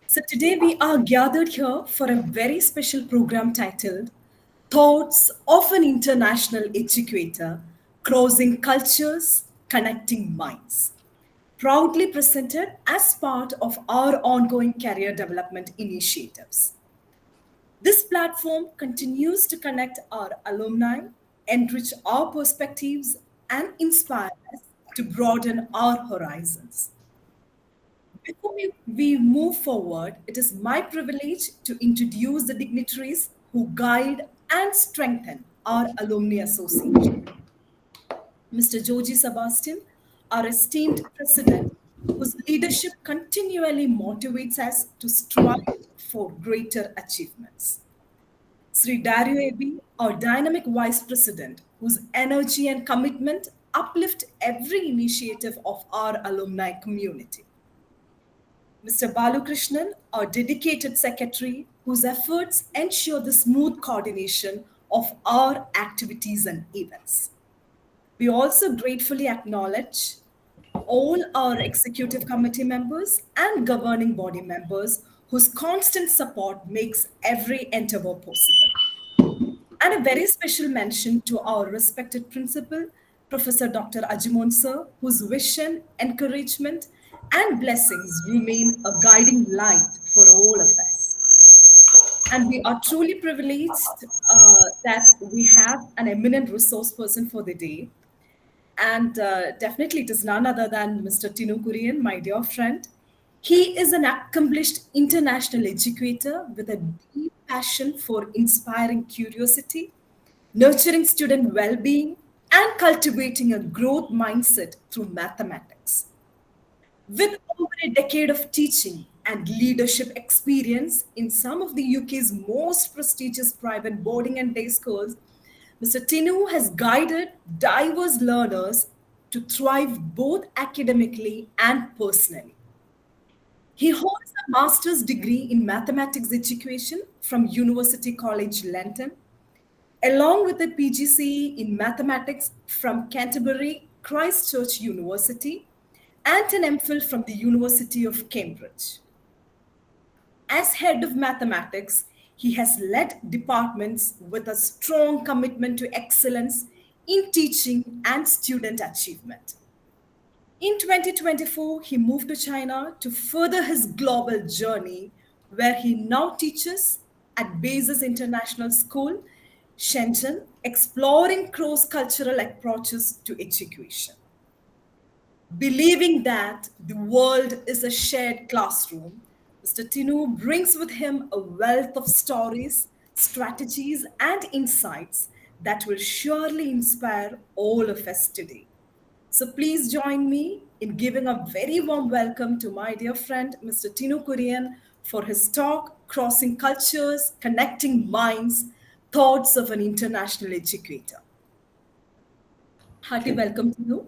So, today we are gathered here for a very special program titled Thoughts of an International Educator Crossing Cultures, Connecting Minds, proudly presented as part of our ongoing career development initiatives. This platform continues to connect our alumni, enrich our perspectives, and inspire us to broaden our horizons. Before we move forward, it is my privilege to introduce the dignitaries who guide and strengthen our Alumni Association. Mr. Joji Sebastian, our esteemed president, whose leadership continually motivates us to strive for greater achievements. Sri Dario Ebi, our dynamic vice president, whose energy and commitment uplift every initiative of our alumni community. Mr. Balukrishnan, our dedicated secretary, whose efforts ensure the smooth coordination of our activities and events. We also gratefully acknowledge all our executive committee members and governing body members whose constant support makes every endeavor possible. And a very special mention to our respected principal, Professor Dr. Ajimon Sir, whose vision, encouragement, and blessings remain a guiding light for all of us. And we are truly privileged that we have an eminent resource person for the day. And definitely, it is none other than Mr. Tinu Kurian, my dear friend. He is an accomplished international educator with a deep passion for inspiring curiosity, nurturing student well being, and cultivating a growth mindset through mathematics. With over a decade of teaching and leadership experience in some of the UK's most prestigious private boarding and day schools, Mr. Tinu has guided diverse learners to thrive both academically and personally. He holds a master's degree in mathematics education from University College London, along with a PGCE in mathematics from Canterbury Christchurch University and an MPhil from the University of Cambridge. As head of mathematics, he has led departments with a strong commitment to excellence in teaching and student achievement. In 2024, he moved to China to further his global journey, where he now teaches at Basis International School, Shenzhen, exploring cross cultural approaches to education. Believing that the world is a shared classroom, Mr. Tinu brings with him a wealth of stories, strategies, and insights that will surely inspire all of us today. So please join me in giving a very warm welcome to my dear friend, Mr. Tinu Kurian, for his talk, Crossing Cultures, Connecting Minds, Thoughts of an International Educator. Hearty Okay. welcome to you.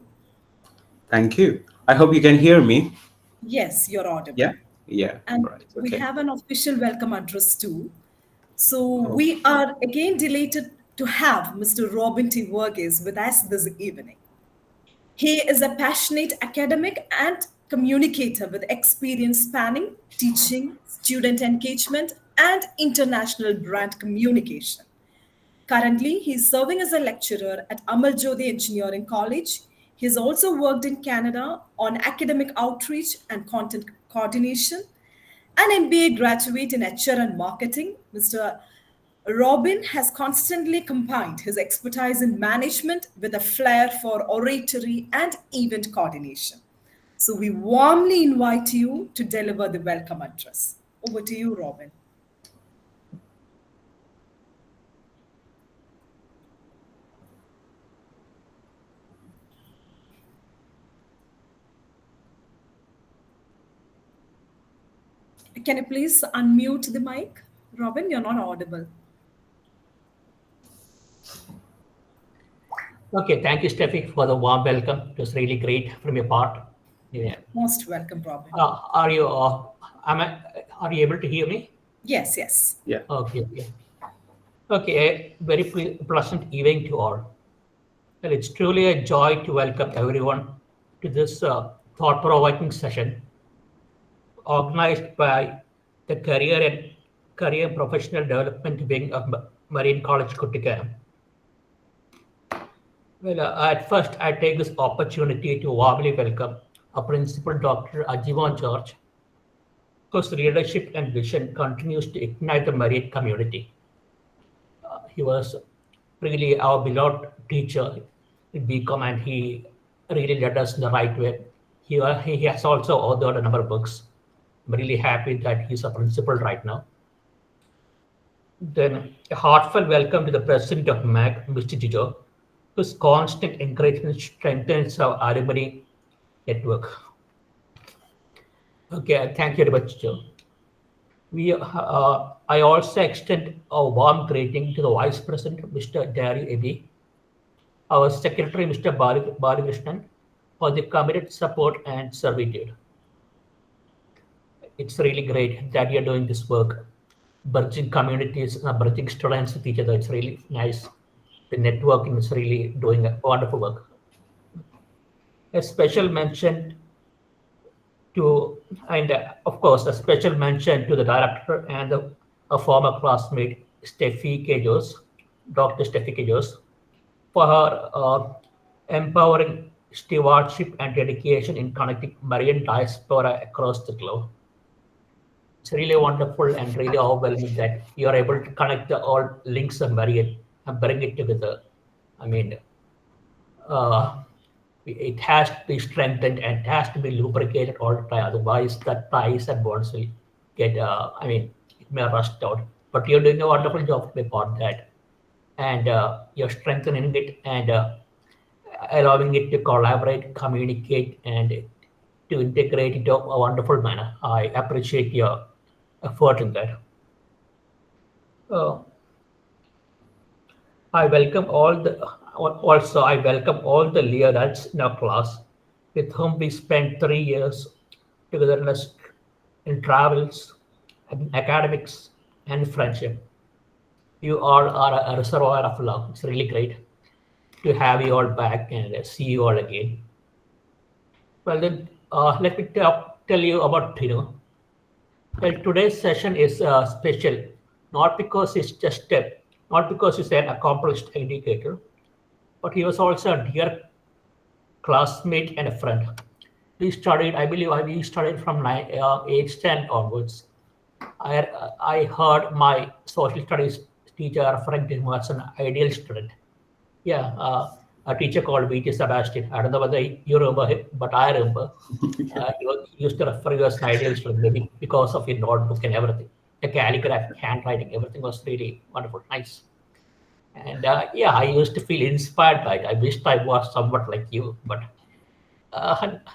Thank you. I hope you can hear me. Yes, you're audible. Yeah. Yeah. And Right. we Okay. have an official welcome address too. So Oh, we are again delighted to have Mr. Robin T. Verghese with us this evening. He is a passionate academic and communicator with experience spanning teaching, student engagement, and international brand communication. Currently, he is serving as a lecturer at Amal Jyoti Engineering College. He has also worked in Canada on academic outreach and content coordination. An MBA graduate in HR and marketing, Mr. Robin has constantly combined his expertise in management with a flair for oratory and event coordination. So we warmly invite you to deliver the welcome address. Over to you, Robin. Can you please unmute the mic? Robin, you're not audible. Okay, thank you, Steffi, for the warm welcome. It was really great from your part. Yeah. Most welcome, Robin. Are you am I are you able to hear me? Yes, yes. yeah. Okay, okay. Okay, a very pleasant evening to all. Well, it's truly a joy to welcome everyone to this thought-provoking session organized by the career and professional development wing of Marine College Kutikam. Well, at first, I take this opportunity to warmly welcome our principal, Dr. Ajivon George, whose leadership and vision continues to ignite the marine community. He was really our beloved teacher in BCom, and he really led us in the right way. He has also authored a number of books. I'm really happy that he's a principal right now. Then a heartfelt welcome to the president of MAC, Mr. Jijo, whose constant encouragement strengthens our alumni network. Okay, thank you very much, Joe. I also extend a warm greeting to the Vice President, Mr. Dari Ebi, our Secretary, Mr. Balakrishnan, for the committed support and servitude. It's really great that you're doing this work, bridging communities, bridging students with each other. It's really nice. The networking is really doing a wonderful work. A special mention to, and of course, a special mention to the director and a former classmate, Steffi Kejos, Dr. Steffi Kejos, for her empowering stewardship and dedication in connecting marine diaspora across the globe. It's really wonderful and really overwhelming that you are able to connect the all links of marine and bring it together. I mean, uh, it has to be strengthened and it has to be lubricated all the time. Otherwise, the ties and bonds will get, it may rust out. But you're doing a wonderful job about that. And you're strengthening it and allowing it to collaborate, communicate, and to integrate into a wonderful manner. I appreciate your effort in that. Uh, I welcome all the also I welcome all the leaders in our class with whom we spent 3 years together in travels, in academics, and friendship. You all are a reservoir of love. It's really great to have you all back and see you all again. Well, then let me tell you about well, today's session is special, not because it's just not because he's an accomplished educator, but he was also a dear classmate and a friend. We studied, I believe, we studied from age 10 onwards. I heard my social studies teacher referring to him as an ideal student. Yeah, a teacher called V.T. Sebastian. I don't know whether you remember him, but I remember. He used to refer you as an ideal student, maybe because of your notebook and everything. The calligraphy, handwriting, everything was really wonderful, nice. And yeah, I used to feel inspired by it. I wished I was somewhat like you, but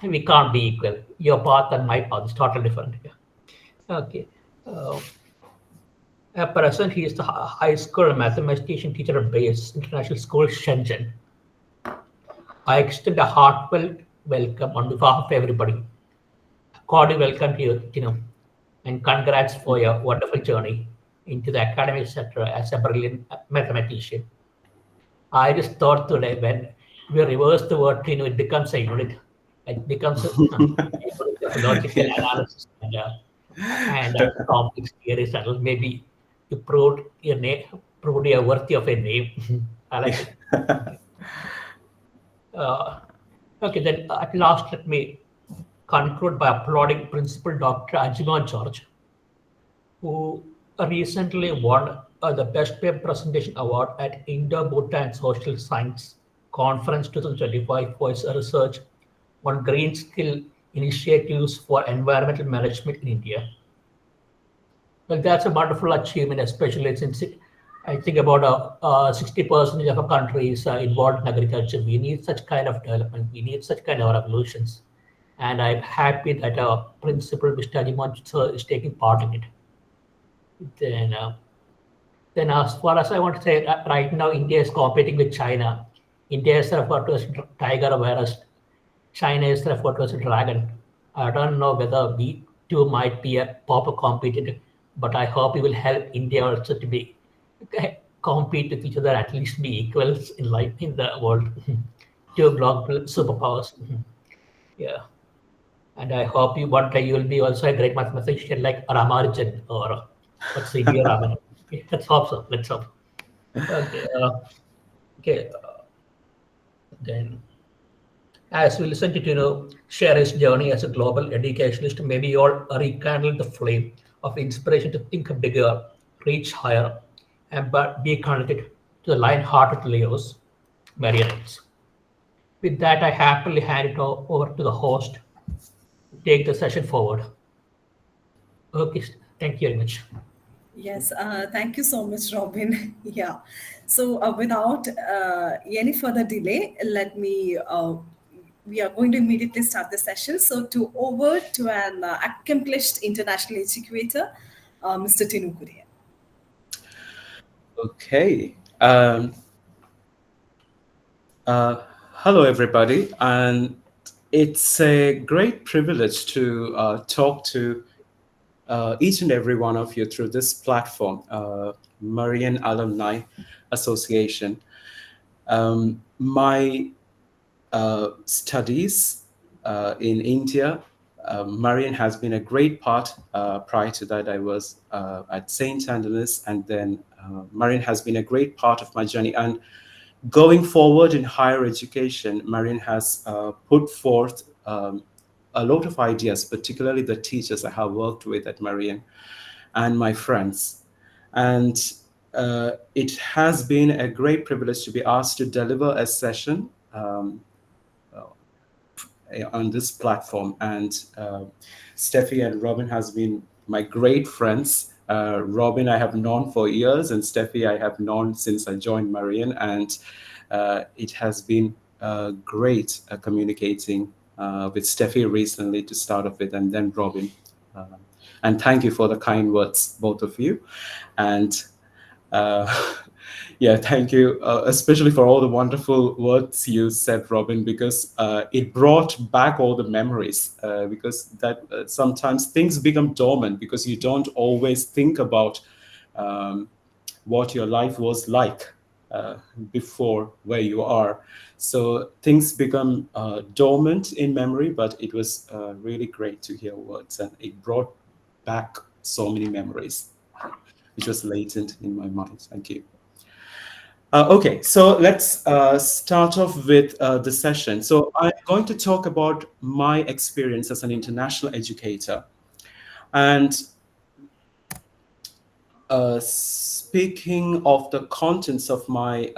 we can't be equal. Your path and my path is totally different. Yeah. Okay. Uh, at present, he is the high school mathematician teacher at Bayes International School, Shenzhen. I extend a heartfelt welcome on behalf of everybody. Cordial welcome to you, and congrats for your wonderful journey into the academic sector as a brilliant mathematician. I just thought today when we reverse the word, it becomes a unit. It becomes a unit of logical analysis and complex theories, and maybe you proved your name, proved you're worthy of a name. I like it. Okay. Uh, okay, then at last, let me conclude by applauding Principal Dr. Ajima George, who recently won the Best Paper Presentation Award at Indo-Bhutan Social Science Conference 2025 for his research on green skill initiatives for environmental management in India. Well, that's a wonderful achievement, especially since I think about 60% of our country is involved in agriculture. We need such kind of development. We need such kind of revolutions. And I'm happy that our principal, Mr. Aliman, is taking part in it. Then, then as far as I want to say, right now India is competing with China. India is referred to as tiger, whereas China is referred to as a dragon. I don't know whether we two might be a proper competitor, but I hope we will help India also to be compete with each other, at least be equals in life in the world. Two global superpowers. Yeah. And I hope you one day you will be also a great mathematician like Ramanujan or what C.V. Raman. Let's hope so. Let's hope. Okay. Okay. Then, as we listen to share his journey as a global educationist, maybe you all rekindle the flame of inspiration to think bigger, reach higher, and but be connected to the lion-hearted Leos, Marianites. With that, I happily hand it over to the host to take the session forward. Okay, thank you very much. Yes, thank you so much, Robin. Yeah. So, without any further delay, we are going to immediately start the session. So, over to an accomplished international educator, Mr. Tinu Kurian. Okay. Uh, Hello, everybody, and it's a great privilege to talk to each and every one of you through this platform, Marian Alumni Association. My studies in India, Marian has been a great part. Prior to that, I was at St. Andrews, and then Marian has been a great part of my journey. And going forward in higher education, Marian has put forth a lot of ideas, particularly the teachers I have worked with at Marian and my friends. And it has been a great privilege to be asked to deliver a session on this platform. And Steffi and Robin has been my great friends. Robin I have known for years, and Steffi I have known since I joined Marian. And it has been great communicating with Steffi recently to start off with, and then Robin. Uh, and thank you for the kind words, both of you. And uh, yeah, thank you, especially for all the wonderful words you said, Robin, because it brought back all the memories. Because that sometimes things become dormant because you don't always think about um, what your life was like uh, before where you are. So things become dormant in memory, but it was really great to hear words, and it brought back so many memories, which was latent in my mind. Thank you. Okay, so let's start off with the session. So I'm going to talk about my experience as an international educator. And speaking of the contents of my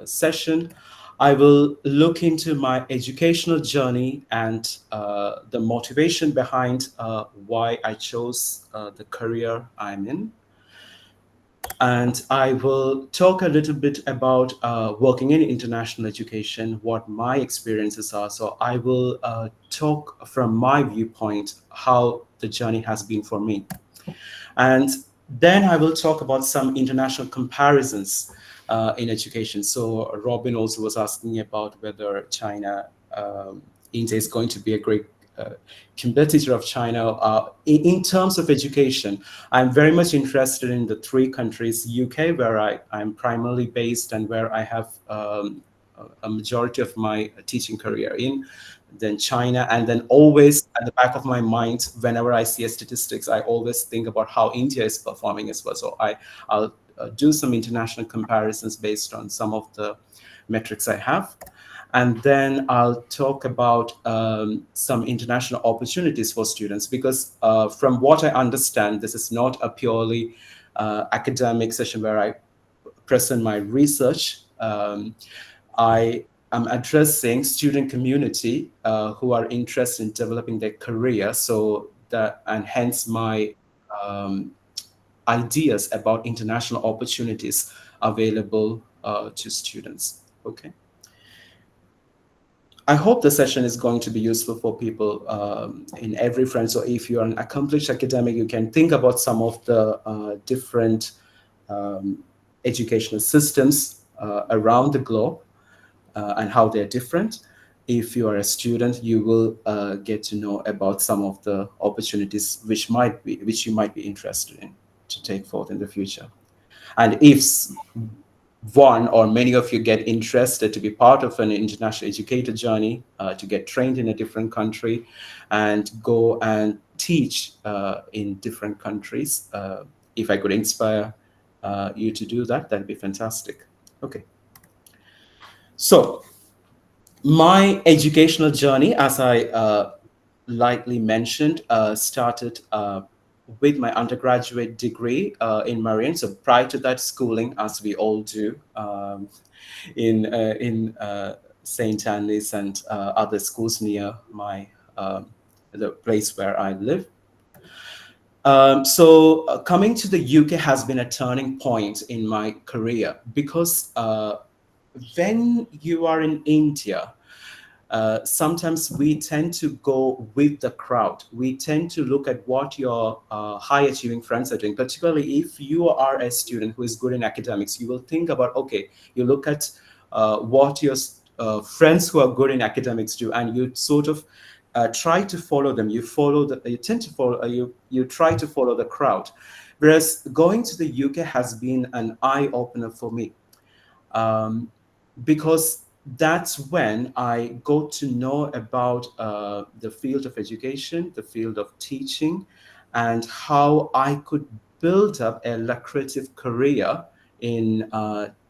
session, I will look into my educational journey and the motivation behind why I chose the career I'm in. And I will talk a little bit about working in international education, what my experiences are. So I will talk from my viewpoint how the journey has been for me. And then I will talk about some international comparisons in education. So Robin also was asking about whether India is going to be a great uh, competitor of China. In terms of education, I'm very much interested in the three countries, UK, where I'm primarily based and where I have a majority of my teaching career in, then China, and then always at the back of my mind, whenever I see a statistics, I always think about how India is performing as well. So I'll do some international comparisons based on some of the metrics I have. And then I'll talk about some international opportunities for students, because from what I understand, this is not a purely academic session where I present my research. I am addressing student community who are interested in developing their career. So that, and hence my um, ideas about international opportunities available to students. Okay. I hope the session is going to be useful for people in every front. So if you're an accomplished academic, you can think about some of the different um, educational systems around the globe and how they're different. If you are a student, you will get to know about some of the opportunities which you might be interested in to take forth in the future. And if one or many of you get interested to be part of an international educator journey, to get trained in a different country and go and teach in different countries. If I could inspire you to do that, that'd be fantastic. Okay. So, my educational journey, as I lightly mentioned, started with my undergraduate degree in Marine. So prior to that, schooling, as we all do, in St. Anne's and other schools near my the place where I live. So coming to the UK has been a turning point in my career because when you are in India, sometimes we tend to go with the crowd. We tend to look at what your high achieving friends are doing, particularly if you are a student who is good in academics. You will think about, okay, you look at what your friends who are good in academics do, and you sort of try to follow them. You tend to follow, you try to follow the crowd. Whereas going to the UK has been an eye opener for me, um, because that's when I got to know about the field of education, the field of teaching, and how I could build up a lucrative career in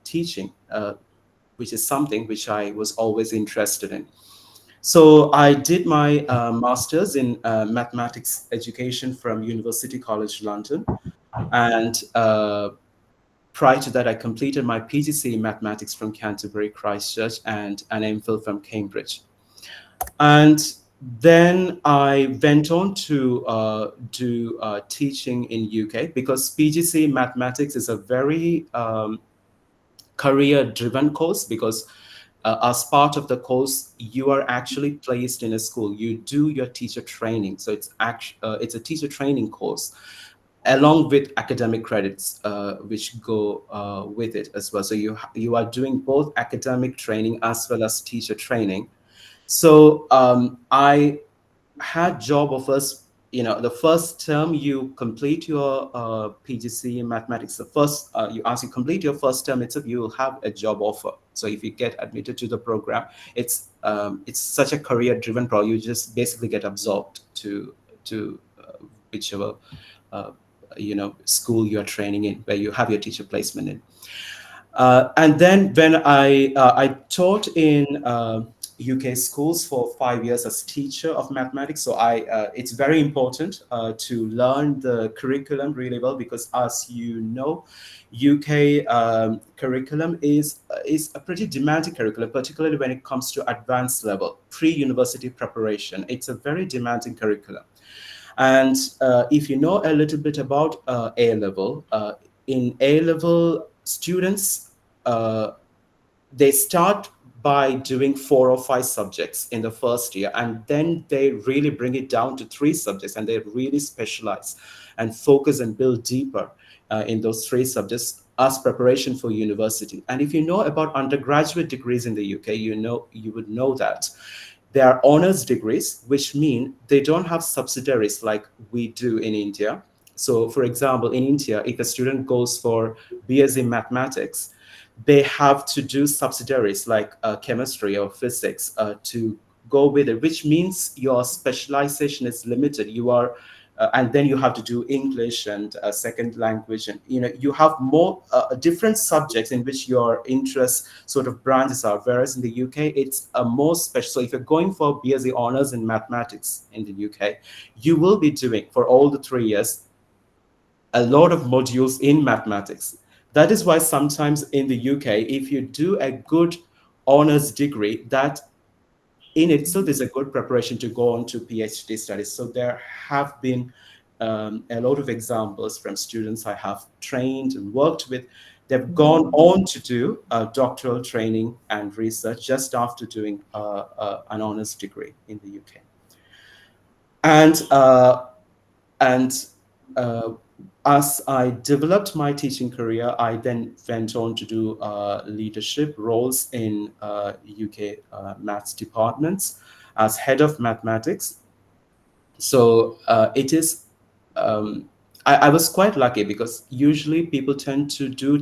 teaching, which is something which I was always interested in. So I did my master's in mathematics education from University College London, and prior to that, I completed my PGCE in mathematics from Canterbury, Christchurch, and an MPhil from Cambridge. And then I went on to do teaching in UK because PGCE mathematics is a very career-driven course, because as part of the course, you are actually placed in a school. You do your teacher training, so it's a teacher training course along with academic credits which go with it as well. So you are doing both academic training as well as teacher training. So I had job offers. You know, the first term you complete your PGC in mathematics, the first as you complete your first term itself, you will have a job offer. So if you get admitted to the program, it's such a career driven program. You just basically get absorbed to whichever uh, school you're training in, where you have your teacher placement in. And then when I taught in UK schools for 5 years as teacher of mathematics. So it's very important to learn the curriculum really well, because as you know, UK curriculum is a pretty demanding curriculum, particularly when it comes to advanced level pre-university preparation. It's a very demanding curriculum. And if you know a little bit about A level, in A level, students they start by doing 4 or 5 subjects in the first year, and then they really bring it down to 3 subjects, and they really specialize and focus and build deeper in those 3 subjects as preparation for university. And if you know about undergraduate degrees in the UK, you would know that they are honors degrees, which mean they don't have subsidiaries like we do in India. So, for example, in India, if a student goes for BSc in mathematics, they have to do subsidiaries like chemistry or physics to go with it, which means your specialization is limited. And then you have to do English and a second language, and you have more different subjects in which your interest sort of branches are. Whereas in the UK, it's a more special. So if you're going for BSc honors in mathematics in the UK, you will be doing for all the 3 years a lot of modules in mathematics. That is why sometimes in the UK, if you do a good honors degree, that in itself is a good preparation to go on to PhD studies. So there have been a lot of examples from students I have trained and worked with. They've gone on to do doctoral training and research just after doing an honors degree in the UK. And uh, as I developed my teaching career, I then went on to do leadership roles in UK maths departments as head of mathematics. So it is um, I was quite lucky because usually people tend to do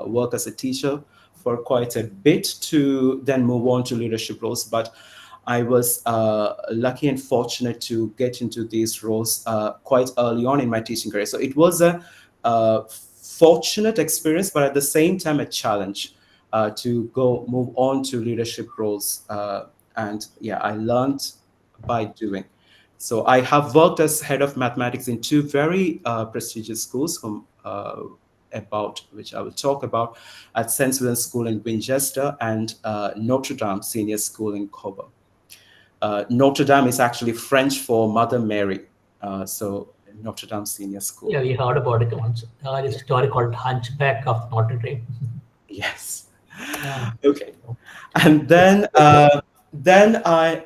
work as a teacher for quite a bit to then move on to leadership roles. But I was lucky and fortunate to get into these roles quite early on in my teaching career. So it was a fortunate experience, but at the same time a challenge to go move on to leadership roles. And yeah, I learned by doing. So I have worked as head of mathematics in two very prestigious schools, about which I will talk about, at St. Swithin's School in Winchester and Notre Dame Senior School in Coburg. Notre Dame is actually French for Mother Mary. So Notre Dame Senior School. Yeah, we heard about it once. There's a story called Hunchback of Notre Dame. Yes. Yeah. Okay. And then I,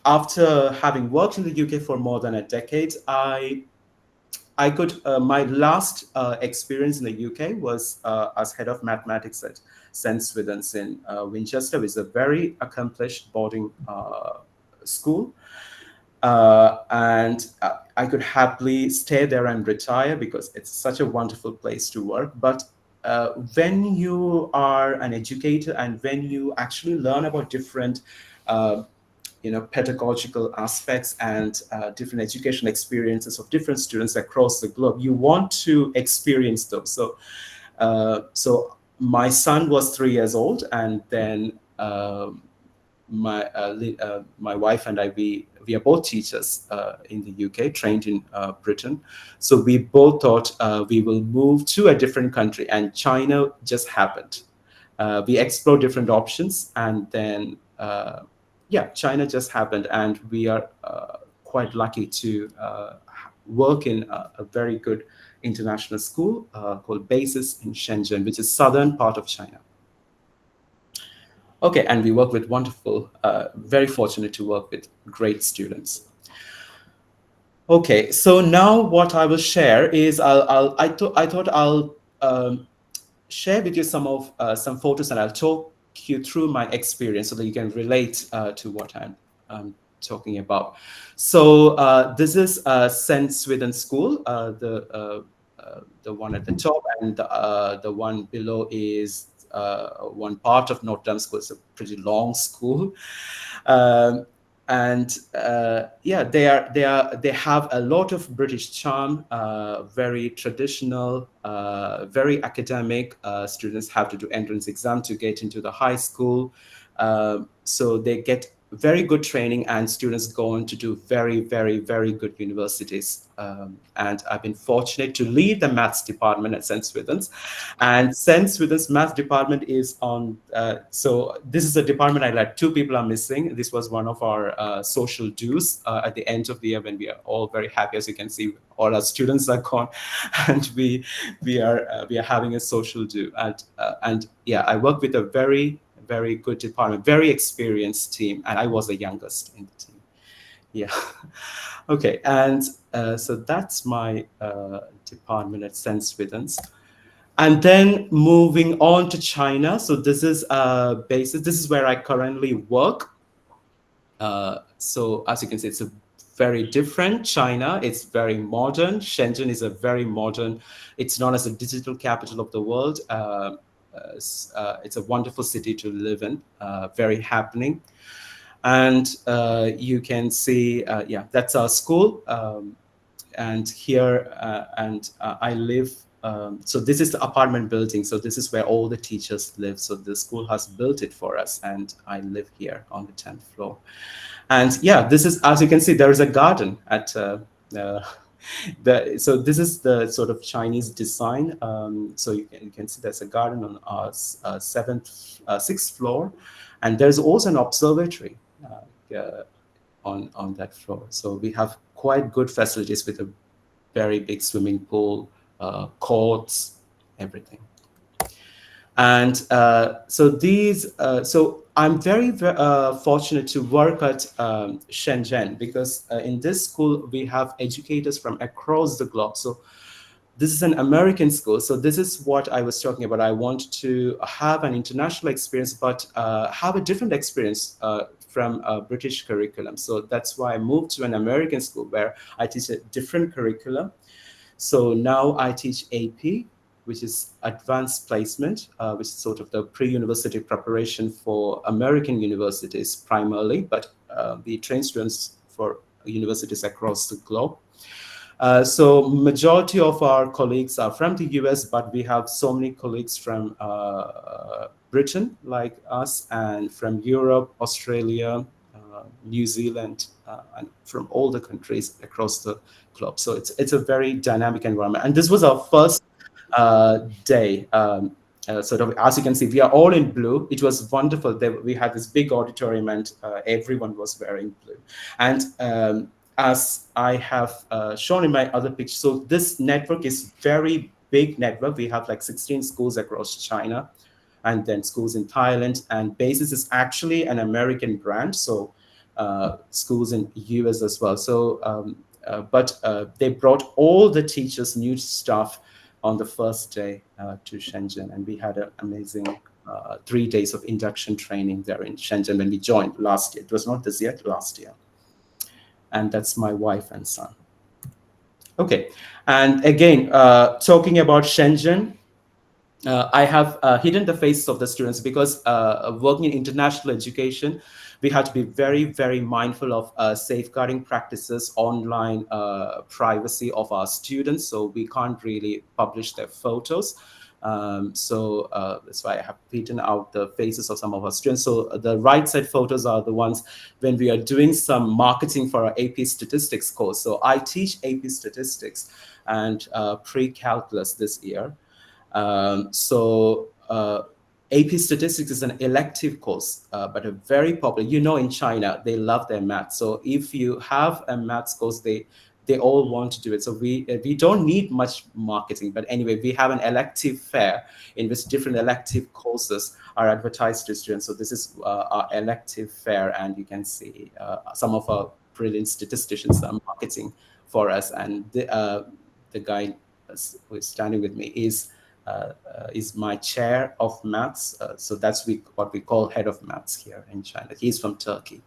after having worked in the UK for more than a decade, I could, my last experience in the UK was as head of mathematics at St. Swithin's in Winchester, which is a very accomplished boarding school. And I could happily stay there and retire because it's such a wonderful place to work. But when you are an educator and when you actually learn about different uh, pedagogical aspects and different education experiences of different students across the globe, you want to experience those. So my son was 3 years old, and then my wife and I, we are both teachers in the UK, trained in Britain. So we both thought we will move to a different country, and China just happened. We explored different options, and then yeah, China just happened, and we are quite lucky to work in a very good international school called Basis in Shenzhen, which is southern part of China. Okay, and we work with wonderful, very fortunate to work with great students. Okay, so now what I will share is I thought I'll share with you some photos, and I'll talk you through my experience so that you can relate to what I'm talking about. So this is St. Swithin School, the one at the top, and the one below is one part of Notre Dame School. It's a pretty long school. And yeah, they have a lot of British charm, very traditional, very academic. Students have to do entrance exam to get into the high school, so they get very good training, and students go on to do very, very, very good universities. And I've been fortunate to lead the maths department at St. Swithin's. And St. Swithin's math department is on, so this is a department I led. Two people are missing. This was one of our social dues at the end of the year, when we are all very happy. As you can see, all our students are gone, and we are having a social due. And yeah, I work with a very, very good department, very experienced team, and I was the youngest in the team. Yeah. Okay, and so that's my department at St. Swithin's. And then moving on to China. So this is Basis. This is where I currently work. So as you can see, it's a very different China. It's very modern. Shenzhen is a very modern. It's known as a digital capital of the world. It's a wonderful city to live in. Very happening. And you can see, yeah, that's our school. And here, I live. So this is the apartment building. So this is where all the teachers live. So the school has built it for us, and I live here on the 10th floor. And yeah, this is, as you can see, there is a garden at so this is the sort of Chinese design. So you can see there's a garden on our sixth floor, and there's also an observatory on that floor. So we have quite good facilities with a very big swimming pool, courts, everything. And so I'm very fortunate to work at Shenzhen, because in this school we have educators from across the globe. So this is an American school. So this is what I was talking about. I want to have an international experience, but have a different experience from a British curriculum. So that's why I moved to an American school where I teach a different curriculum. So now I teach AP, which is advanced placement, which is sort of the pre-university preparation for American universities primarily, but we train students for universities across the globe. So majority of our colleagues are from the US, but we have so many colleagues from Britain, like us, and from Europe, Australia, New Zealand, and from all the countries across the globe. So it's a very dynamic environment. And this was our first day. Sort of, as you can see, we are all in blue. It was wonderful. We had this big auditorium, and everyone was wearing blue. And as I have shown in my other picture, so this network is very big network. We have like 16 schools across China, and then schools in Thailand. And Basis is actually an American brand, so schools in US as well. So, but they brought all the teachers, new staff, on the first day to Shenzhen, and we had an amazing 3 days of induction training there in Shenzhen when we joined last year. It was not this year, last year. And that's my wife and son. Okay, and again, talking about Shenzhen, I have hidden the faces of the students because working in international education, we have to be very, very mindful of safeguarding practices, online privacy of our students. So we can't really publish their photos. So that's why I have hidden out the faces of some of our students. So the right side photos are the ones when we are doing some marketing for our AP statistics course. So I teach AP statistics and pre-calculus this year. AP statistics is an elective course, but a very popular. You know, in China, they love their math. So if you have a maths course, they all want to do it. So we don't need much marketing. But anyway, we have an elective fair in which different elective courses are advertised to students. So this is our elective fair, and you can see some of our brilliant statisticians are marketing for us. And the guy who is standing with me is my chair of maths. So that's what we call head of maths here in China. He's from Turkey.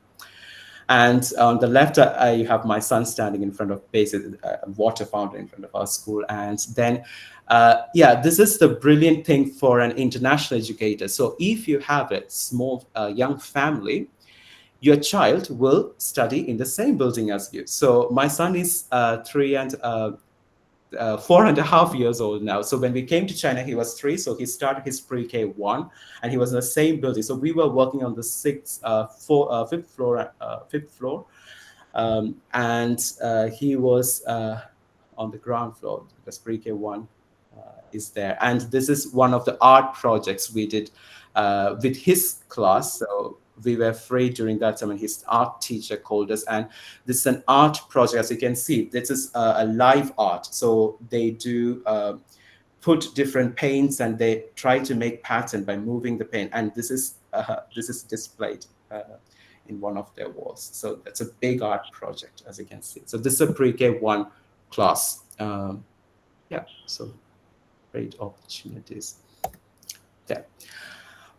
And on the left, I have my son standing in front of basically a water fountain in front of our school. And then, yeah, this is the brilliant thing for an international educator. So if you have a small, young family, your child will study in the same building as you. So my son is 4.5 years old now. So when we came to China, he was 3. So he started his pre-K 1, and he was in the same building. So we were working on the fifth floor, and he was on the ground floor because pre-K 1 is there. And this is one of the art projects we did with his class. So we were free during that time, and his art teacher called us. And this is an art project. As you can see, this is a live art. So they do put different paints, and they try to make pattern by moving the paint. And this is displayed in one of their walls. So that's a big art project, as you can see. So this is a pre-K 1 class. Yeah, so great opportunities there.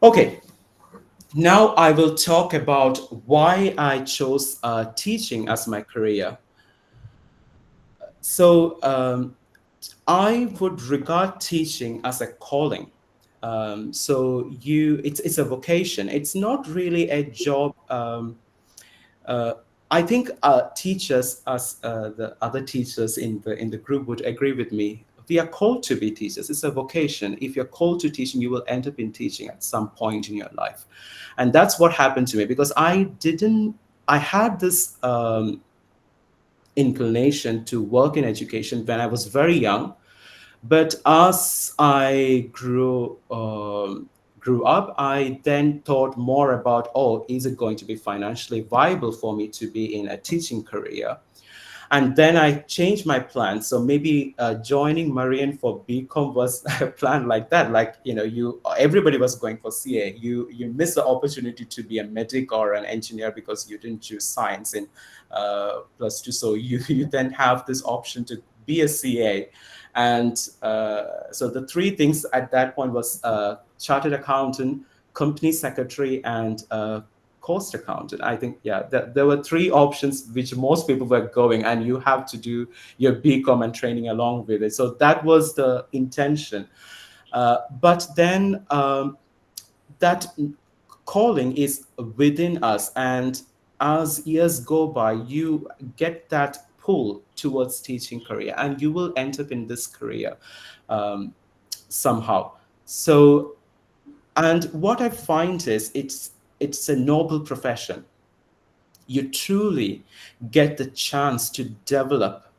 Okay. Now I will talk about why I chose teaching as my career. So I would regard teaching as a calling. It's a vocation. It's not really a job. I think teachers, as the other teachers in the group would agree with me. We are called to be teachers. It's a vocation. If you're called to teaching, you will end up in teaching at some point in your life. And that's what happened to me, because I had this inclination to work in education when I was very young. But as I grew up, I then thought more about, oh, is it going to be financially viable for me to be in a teaching career? And then I changed my plan. So maybe joining Marian for BCom was a plan like that. Like, everybody was going for CA. You missed the opportunity to be a medic or an engineer because you didn't choose science in +2. So you then have this option to be a CA. And so the 3 things at that point was chartered accountant, company secretary, and cost accountant. I think, yeah, there were three options which most people were going, and you have to do your BCom and training along with it. So that was the intention. But then that calling is within us, and as years go by, you get that pull towards teaching career, and you will end up in this career um, somehow. So, and what I find is it's a noble profession. You truly get the chance to develop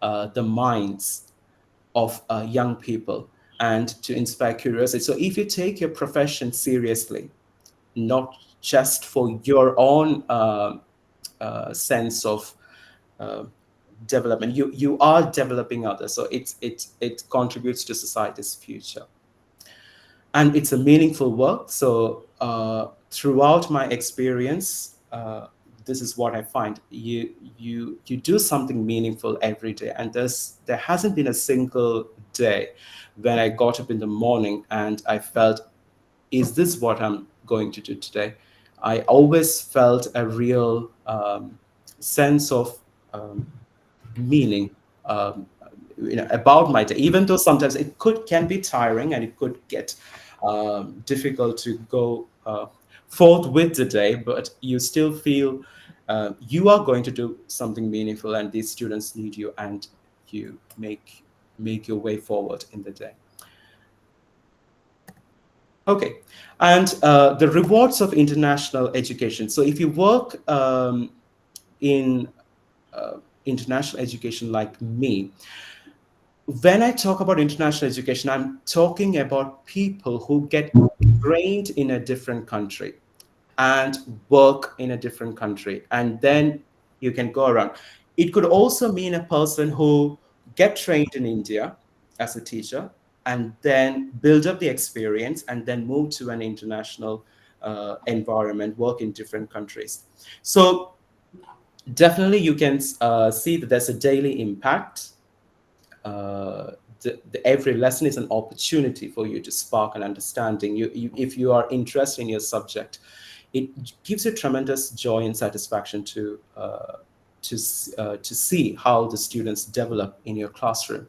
the minds of young people and to inspire curiosity. So if you take your profession seriously, not just for your own sense of uh, development, you are developing others. So it contributes to society's future, and it's a meaningful work. So throughout my experience, this is what I find: you do something meaningful every day, and there hasn't been a single day when I got up in the morning and I felt, is this what I'm going to do today? I always felt a real sense of um, meaning, um, about my day, even though sometimes it can be tiring, and it could get difficult to go forth with the day, but you still feel you are going to do something meaningful, and these students need you, and you make your way forward in the day. Okay, and the rewards of international education. So if you work in international education like me, when I talk about international education, I'm talking about people who get trained in a different country and work in a different country, and then you can go around. It could also mean a person who get trained in India as a teacher and then build up the experience and then move to an international environment, work in different countries. So definitely you can see that there's a daily impact. uh, every lesson is an opportunity for you to spark an understanding. If you are interested in your subject, it gives you tremendous joy and satisfaction to see how the students develop in your classroom.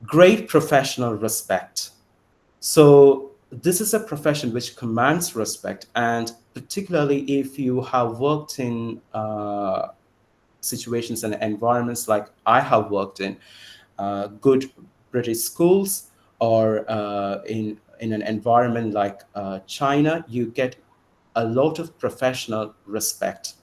Great professional respect. So this is a profession which commands respect, and particularly if you have worked in situations and environments like I have worked in, good British schools, or in an environment like China, you get a lot of professional respect,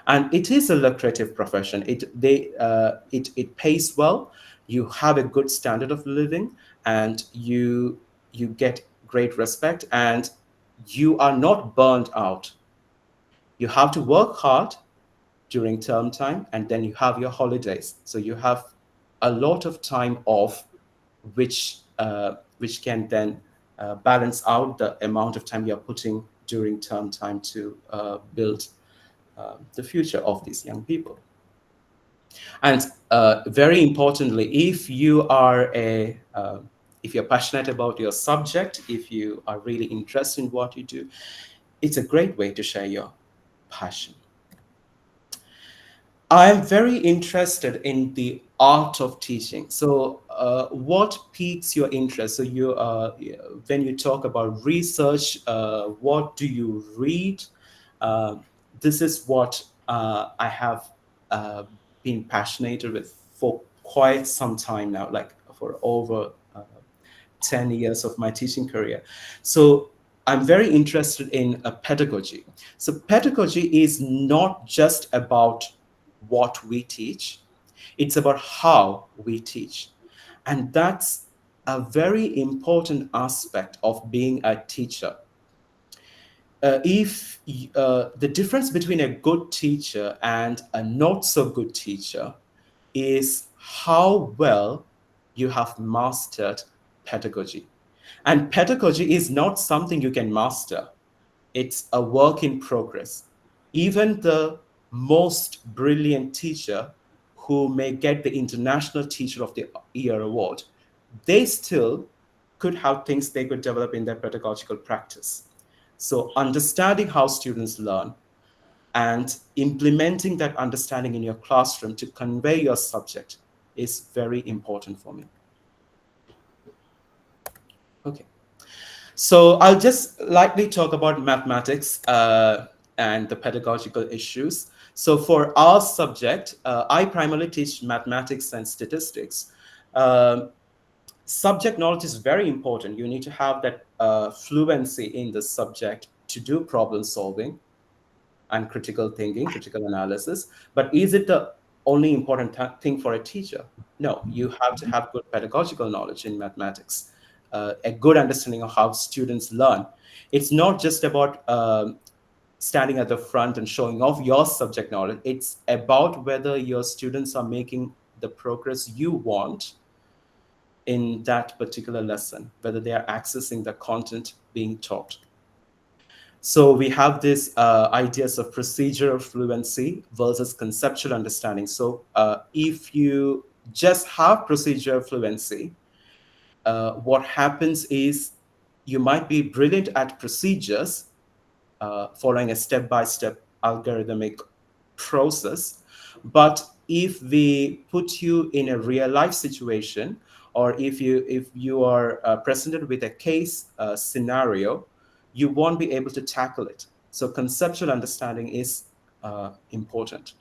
and it is a lucrative profession. It pays well. You have a good standard of living, and you get great respect, and you are not burned out. You have to work hard during term time, and then you have your holidays, so you have a lot of time off, which can then balance out the amount of time you're putting during term time to build the future of these young people. And very importantly, if you're passionate about your subject, if you are really interested in what you do, it's a great way to share your passion. I'm very interested in the art of teaching. So, what piques your interest? So, when you talk about research, what do you read? Uh, this is what I have uh, been passionate with for quite some time now, like for over 10 years of my teaching career. So I'm very interested in pedagogy. So pedagogy is not just about what we teach, it's about how we teach. And that's a very important aspect of being a teacher. If The difference between a good teacher and a not so good teacher is how well you have mastered pedagogy. And pedagogy is not something you can master, it's a work in progress. Even the most brilliant teacher who may get the International Teacher of the Year award, they still could have things they could develop in their pedagogical practice. So understanding how students learn and implementing that understanding in your classroom to convey your subject is very important for me. Okay. So I'll just lightly talk about mathematics and the pedagogical issues. So for our subject, I primarily teach mathematics and statistics. Um, Subject knowledge is very important. You need to have that fluency in the subject to do problem solving and critical thinking, critical analysis. But is it the only important thing for a teacher? No, you have to have good pedagogical knowledge in mathematics, a good understanding of how students learn. It's not just about standing at the front and showing off your subject knowledge. It's about whether your students are making the progress you want in that particular lesson, whether they are accessing the content being taught. So we have this ideas of procedural fluency versus conceptual understanding. So if you just have procedural fluency, what happens is you might be brilliant at procedures, following a step-by-step algorithmic process. But if we put you in a real life situation, or if you are presented with a case scenario, you won't be able to tackle it. So conceptual understanding is important.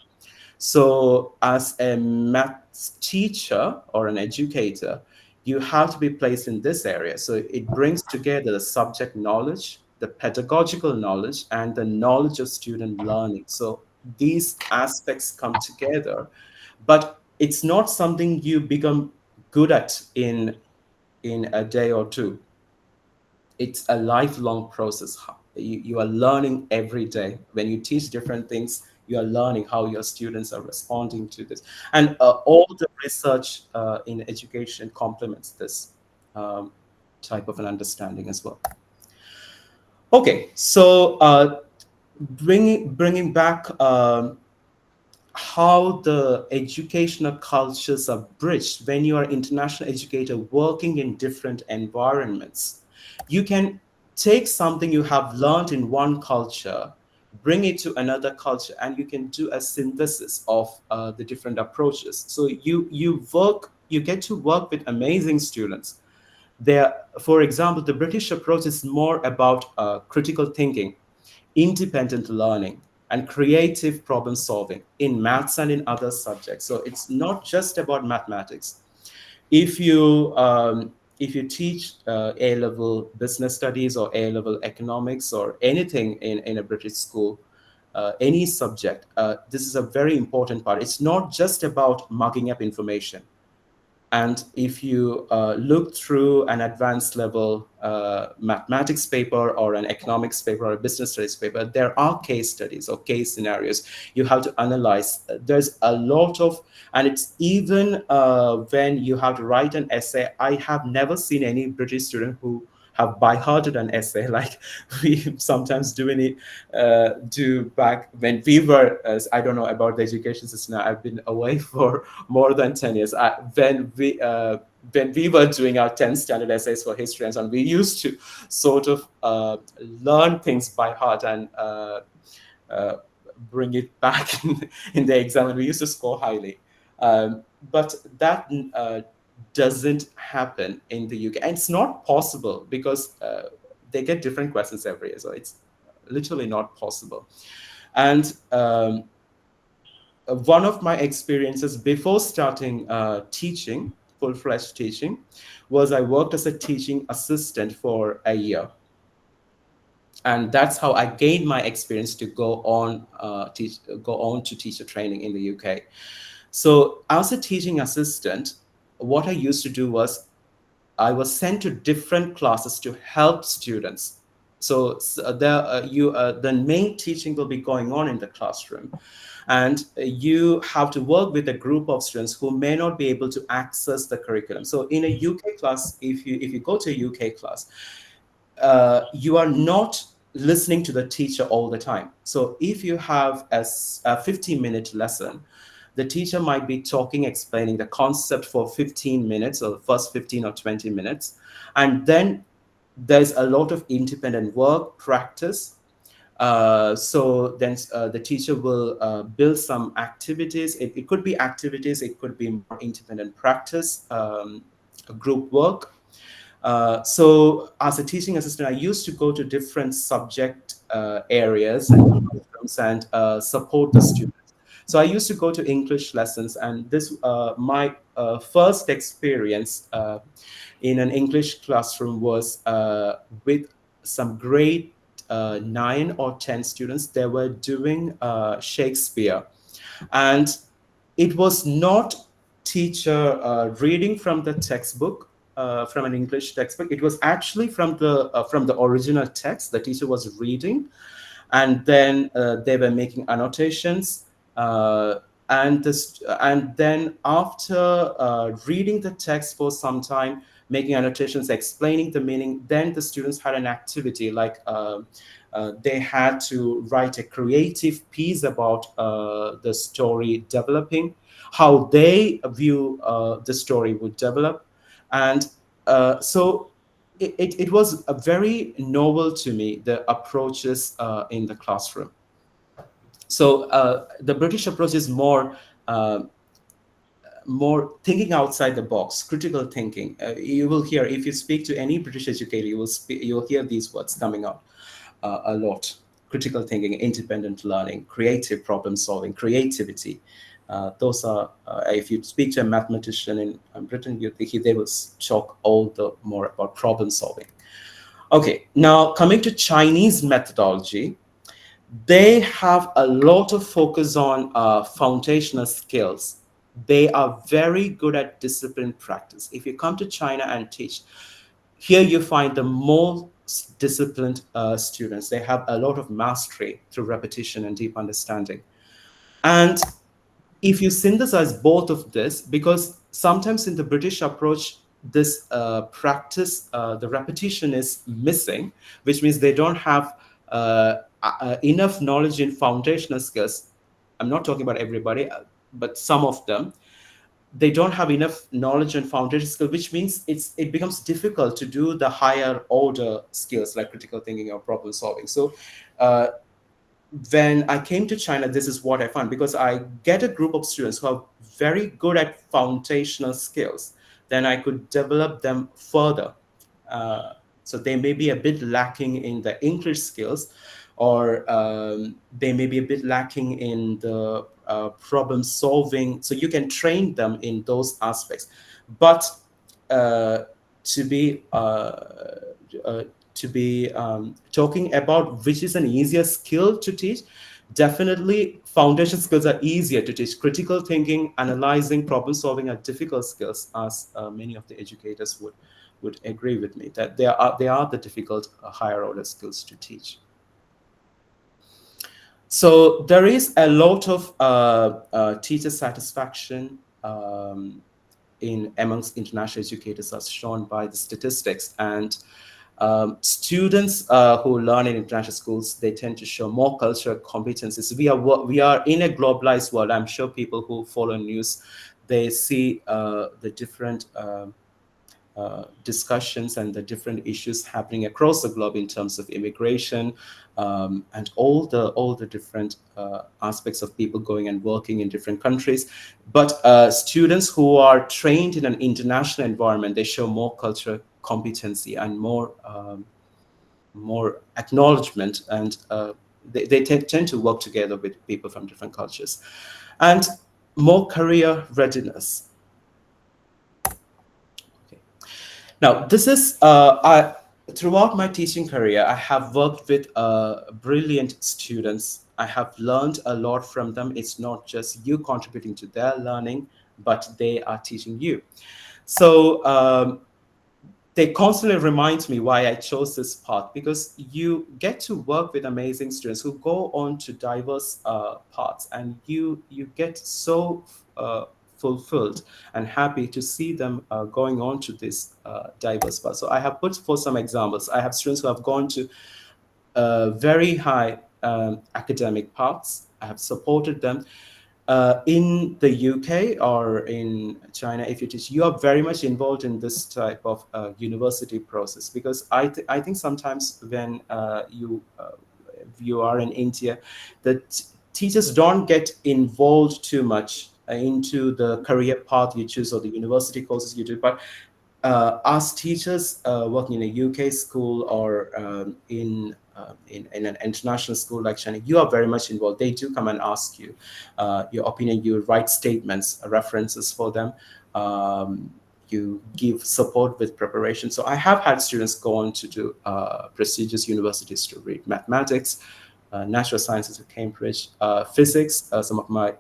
So, as a maths teacher or an educator, you have to be placed in this area. So, it brings together the subject knowledge, the pedagogical knowledge, and the knowledge of student learning. So, these aspects come together, but it's not something you become good at in a day or two. It's a lifelong process. You are learning every day. When you teach different things, you are learning how your students are responding to this. And all the research in education complements this um, type of an understanding as well. Okay, so bringing back how the educational cultures are bridged when you are an international educator working in different environments. You can take something you have learned in one culture, bring it to another culture, and you can do a synthesis of the different approaches. So you get to work with amazing students. There, for example, the British approach is more about critical thinking, independent learning, and creative problem solving in maths and in other subjects. So it's not just about mathematics. If you teach A level business studies or A level economics or anything in a British school, any subject, this is a very important part. It's not just about mugging up information. And if you look through an advanced level mathematics paper or an economics paper or a business studies paper, there are case studies or case scenarios you have to analyze. There's a lot of, and it's even when you have to write an essay, I have never seen any British student who have by hearted an essay like we sometimes do back when we were. I don't know about the education system now. I've been away for more than 10 years. When we were doing our 10th standard essays for history and so on, we used to sort of learn things by heart and uh, bring it back in the exam, and we used to score highly. But that doesn't happen in the UK, and it's not possible because they get different questions every year, so it's literally not possible. And one of my experiences before starting teaching, full-fledged teaching, was I worked as a teaching assistant for a year, and that's how I gained my experience to go on to teacher training in the UK. So as a teaching assistant, what I used to do was I was sent to different classes to help students. So the main teaching will be going on in the classroom, and you have to work with a group of students who may not be able to access the curriculum. So in a UK class, if you go to a UK class, you are not listening to the teacher all the time. So if you have a 15-minute lesson, the teacher might be talking, explaining the concept for 15 minutes or the first 15 or 20 minutes. And then There's a lot of independent work practice. So then the teacher will build some activities. It could be activities, it could be more independent practice, group work. So as a teaching assistant, I used to go to different subject areas and classrooms and support the students. So I used to go to English lessons, and this my first experience in an English classroom was with some grade 9 or 10 students. They were doing Shakespeare, and it was not teacher reading from the textbook, from an English textbook. It was actually from the original text. The teacher was reading, and then they were making annotations. And then after reading the text for some time, making annotations, explaining the meaning, then the students had an activity like they had to write a creative piece about the story developing, how they view the story would develop. And so it was a very novel to me, the approaches in the classroom. So the British approach is uh, more thinking outside the box, critical thinking. You will hear, if you speak to any British educator, you'll hear these words coming out a lot: critical thinking, independent learning, creative problem solving, creativity. Those are, if you speak to a mathematician in Britain, they will talk all the more about problem solving. Okay, now coming to Chinese methodology, they have a lot of focus on foundational skills. They are very good at discipline practice. If you come to China and teach, here you find the most disciplined students. They have a lot of mastery through repetition and deep understanding. And if you synthesize both of this, because sometimes in the British approach, this practice, the repetition is missing, which means they don't have enough knowledge in foundational skills. I'm not talking about everybody, but some of them, they don't have enough knowledge and foundation skill, which means it becomes difficult to do the higher order skills like critical thinking or problem solving. So uh, when I came to China, this is what I found, because I get a group of students who are very good at foundational skills, then I could develop them further. Uh, so they may be a bit lacking in the English skills, or they may be a bit lacking in the problem solving. So you can train them in those aspects. But uh, to be uh, talking about which is an easier skill to teach, definitely foundation skills are easier to teach. Critical thinking, analyzing, problem solving are difficult skills, as many of the educators would agree with me that they are the difficult higher order skills to teach. So there is a lot of teacher satisfaction in amongst international educators, as shown by the statistics. And students who learn in international schools, they tend to show more cultural competencies. We are in a globalized world. I'm sure people who follow news, they see the different discussions and the different issues happening across the globe in terms of immigration, and all the different aspects of people going and working in different countries. But students who are trained in an international environment, they show more cultural competency and more acknowledgement, and they tend to work together with people from different cultures, and more career readiness. Okay. Now, this is throughout my teaching career, I have worked with brilliant students. I have learned a lot from them. It's not just you contributing to their learning, but they are teaching you. So they constantly remind me why I chose this path, because you get to work with amazing students who go on to diverse paths, and you get so fulfilled and happy to see them going on to this diverse path. So I have put for some examples. I have students who have gone to very high academic paths. I have supported them. In the UK or in China, if you teach, you are very much involved in this type of university process, because I think sometimes when you are in India, the teachers don't get involved too much into the career path you choose or the university courses you do, but as teachers working in a UK school or in an international school like China, you are very much involved. They do come and ask you your opinion. You write statements, references for them. You give support with preparation. So I have had students go on to do prestigious universities to read mathematics, natural sciences at Cambridge, physics. Some of my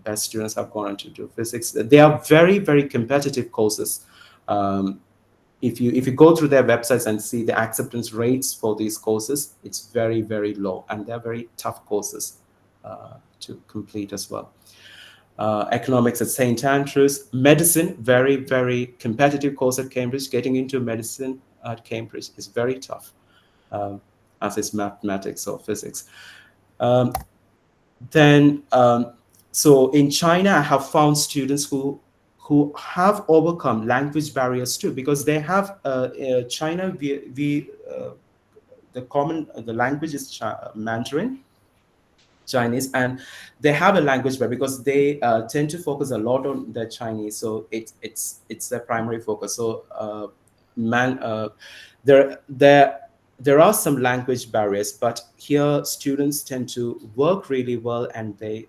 best students have gone on to do physics. They are very, very competitive courses. Um, if you go through their websites and see the acceptance rates for these courses, it's very, very low, and they're very tough courses to complete as well. Economics at St. Andrews, medicine, very, very competitive course at Cambridge. Getting into medicine at Cambridge is very tough, as is mathematics or physics. Um, then so in China, I have found students who have overcome language barriers too, because they have China, we the language is Mandarin Chinese, and they have a language barrier because they tend to focus a lot on the Chinese, so it's their primary focus. So man there there there are some language barriers, but here students tend to work really well, and they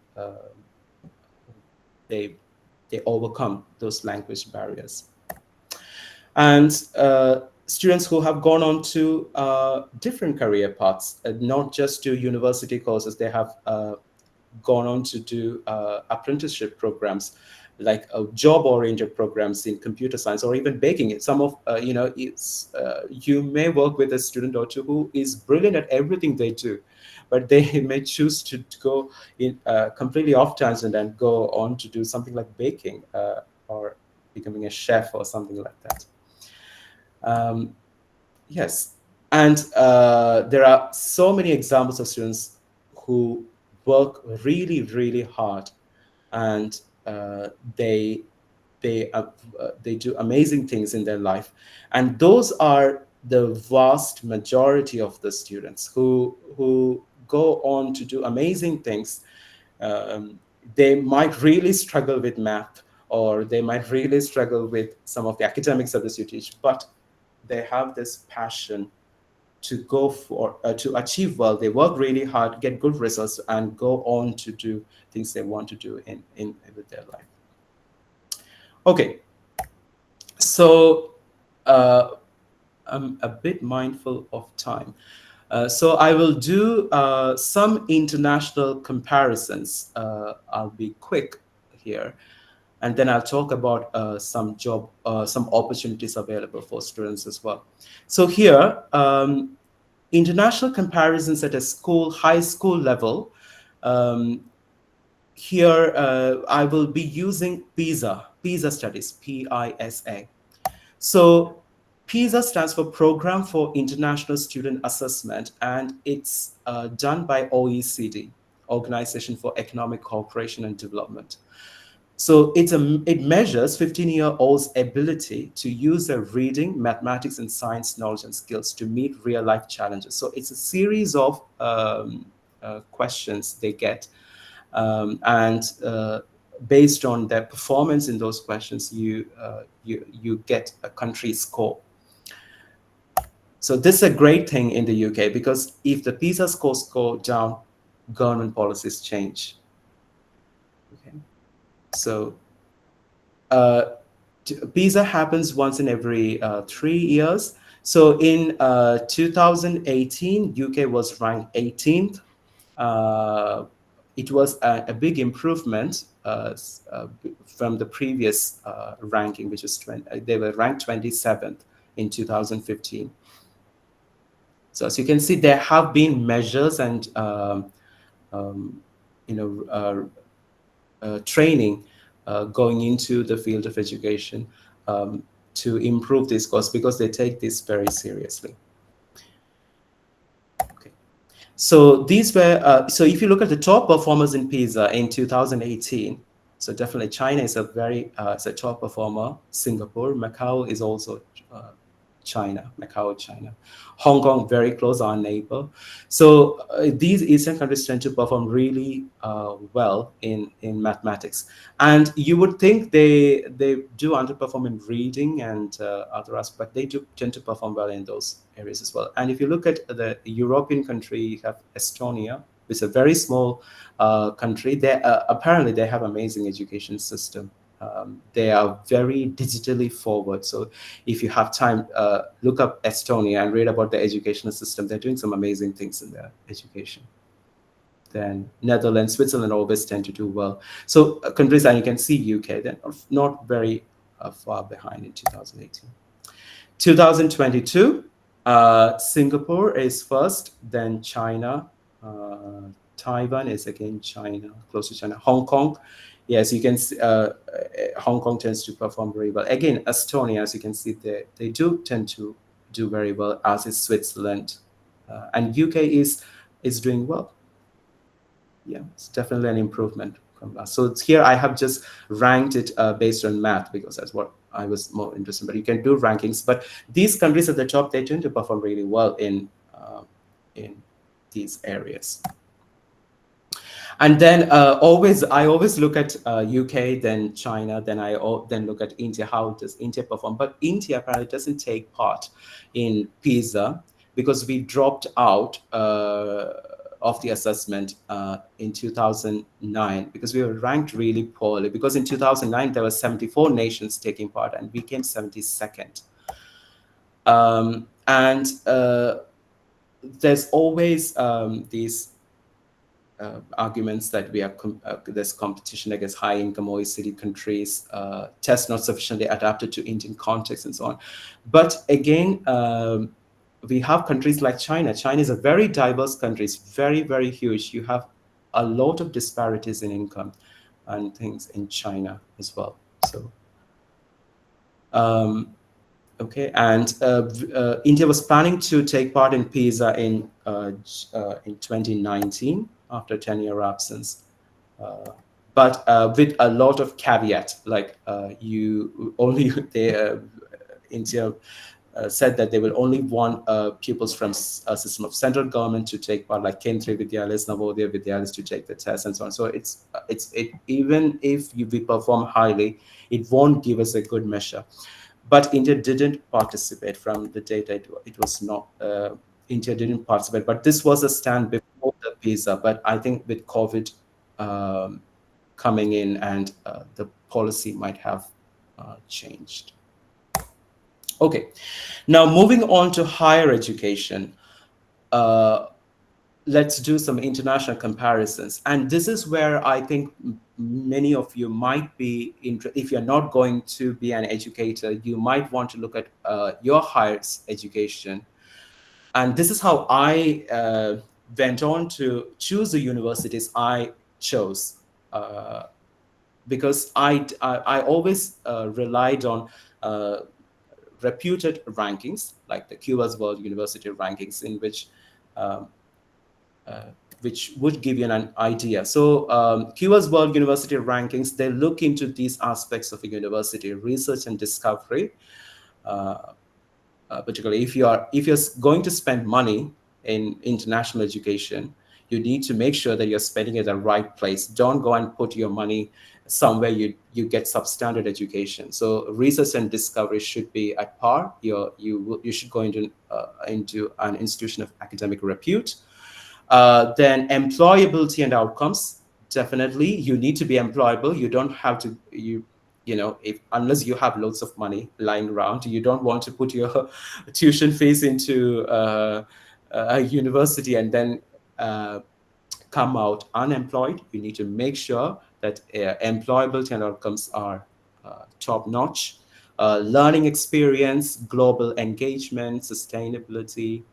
they overcome those language barriers. And students who have gone on to different career paths, not just to university courses, they have gone on to do apprenticeship programs, like job-oriented programs in computer science or even baking. Some of it's you may work with a student or two who is brilliant at everything they do, but they may choose to go in completely off tangent and go on to do something like baking or becoming a chef or something like that. Um, yes, and there are so many examples of students who work really, really hard, and they they do amazing things in their life, and those are the vast majority of the students who go on to do amazing things. um, they might really struggle with math, or they might really struggle with some of the academic subjects you teach, but they have this passion to go for to achieve well. They work really hard, get good results, and go on to do things they want to do in with their life. Okay, so I'm a bit mindful of time. So I will do some international comparisons. I'll be quick here, and then I'll talk about some opportunities available for students as well. So here, international comparisons at a high school level. Um, Here, I will be using PISA studies, PISA. So PISA stands for Program for International Student Assessment, and it's done by OECD, Organization for Economic Cooperation and Development. So it measures 15-year-olds' ability to use their reading, mathematics, and science knowledge and skills to meet real-life challenges. So it's a series of questions they get, and based on their performance in those questions, you get a country score. So this is a great thing in the UK, because if the PISA scores go down, government policies change. Okay, so PISA happens once in every 3 years. So in 2018, UK was ranked 18th. It was a big improvement from the previous ranking, which is they were ranked 27th in 2015. So as you can see, there have been measures and um, you know training going into the field of education to improve this course, because they take this very seriously. Okay. So these were so if you look at the top performers in PISA in 2018, so definitely China is a very is a top performer. Singapore, Macau is also uh, China, Macau, China, Hong Kong, very close, our neighbor. So these Eastern countries tend to perform really well in mathematics, and you would think they do underperform in reading and other aspects, but they do tend to perform well in those areas as well. And if you look at the European country, you have Estonia, which is a very small country. They apparently they have amazing education system. They are very digitally forward. So if you have time, look up Estonia and read about the educational system. They're doing some amazing things in their education. Then Netherlands, Switzerland always tend to do well. So countries, and you can see UK, they're not very far behind in 2018. 2022, Singapore is first, then China. Taiwan is again China, close to China. Hong Kong, yes, you can see, Hong Kong tends to perform very well. Again, Estonia, as you can see, they do tend to do very well, as is Switzerland. And UK is doing well. Yeah, it's definitely an improvement from last. So it's here I have just ranked it based on math because that's what I was more interested in. But you can do rankings. But these countries at the top, they tend to perform really well in these areas. And then always I always look at UK, then China, then then look at India. How does India perform? But India apparently doesn't take part in PISA because we dropped out of the assessment in 2009 because we were ranked really poorly. Because in 2009 there were 74 nations taking part and we came 72nd. And there's always these arguments that there's competition against high income OECD countries, tests not sufficiently adapted to Indian context and so on. But again, we have countries like China. China is a very diverse country. It's very, very huge. You have a lot of disparities in income and things in China as well. So, okay, and India was planning to take part in PISA in 2019 after a 10-year absence, but with a lot of caveat, like you only India said that they will only want pupils from a system of central government to take part, like Kendriya Vidyalayas, Navodaya Vidyalayas to take the test and so on. So even if we perform highly, it won't give us a good measure. But India didn't participate from the data. It was not, India didn't participate. But this was a stand before the PISA. But I think with COVID coming in and the policy might have changed. Okay, now moving on to higher education. Let's do some international comparisons. And this is where I think many of you might be, if you're not going to be an educator, you might want to look at your higher education. And this is how I went on to choose the universities I chose. Because I always relied on reputed rankings, like the QS World University rankings, in which would give you an idea. So QS World University rankings, they look into these aspects of a university, research and discovery. Particularly if you're going to spend money in international education, you need to make sure that you're spending it at the right place. Don't go and put your money somewhere you get substandard education. So research and discovery should be at par. You should go into an institution of academic repute. Then employability and outcomes. Definitely, you need to be employable. You don't have to if unless you have loads of money lying around, you don't want to put your tuition fees into a university and then come out unemployed. You need to make sure that employability and outcomes are top notch. Learning experience, global engagement, sustainability,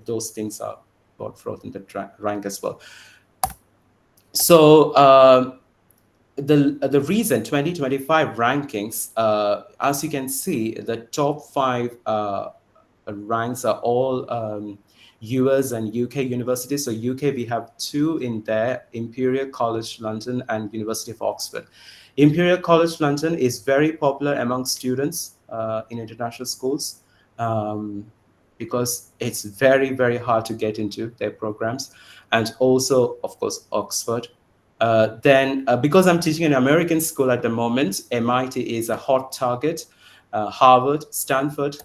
those things are brought forth in the rank as well. So the recent 2025 rankings, as you can see, the top 5 ranks are all US and UK universities. So UK, we have two in there, Imperial College London and University of Oxford. Imperial College London is very popular among students in international schools, because it's very, very hard to get into their programs. And also, of course, Oxford. Then, because I'm teaching in an American school at the moment, MIT is a hot target. Harvard, Stanford.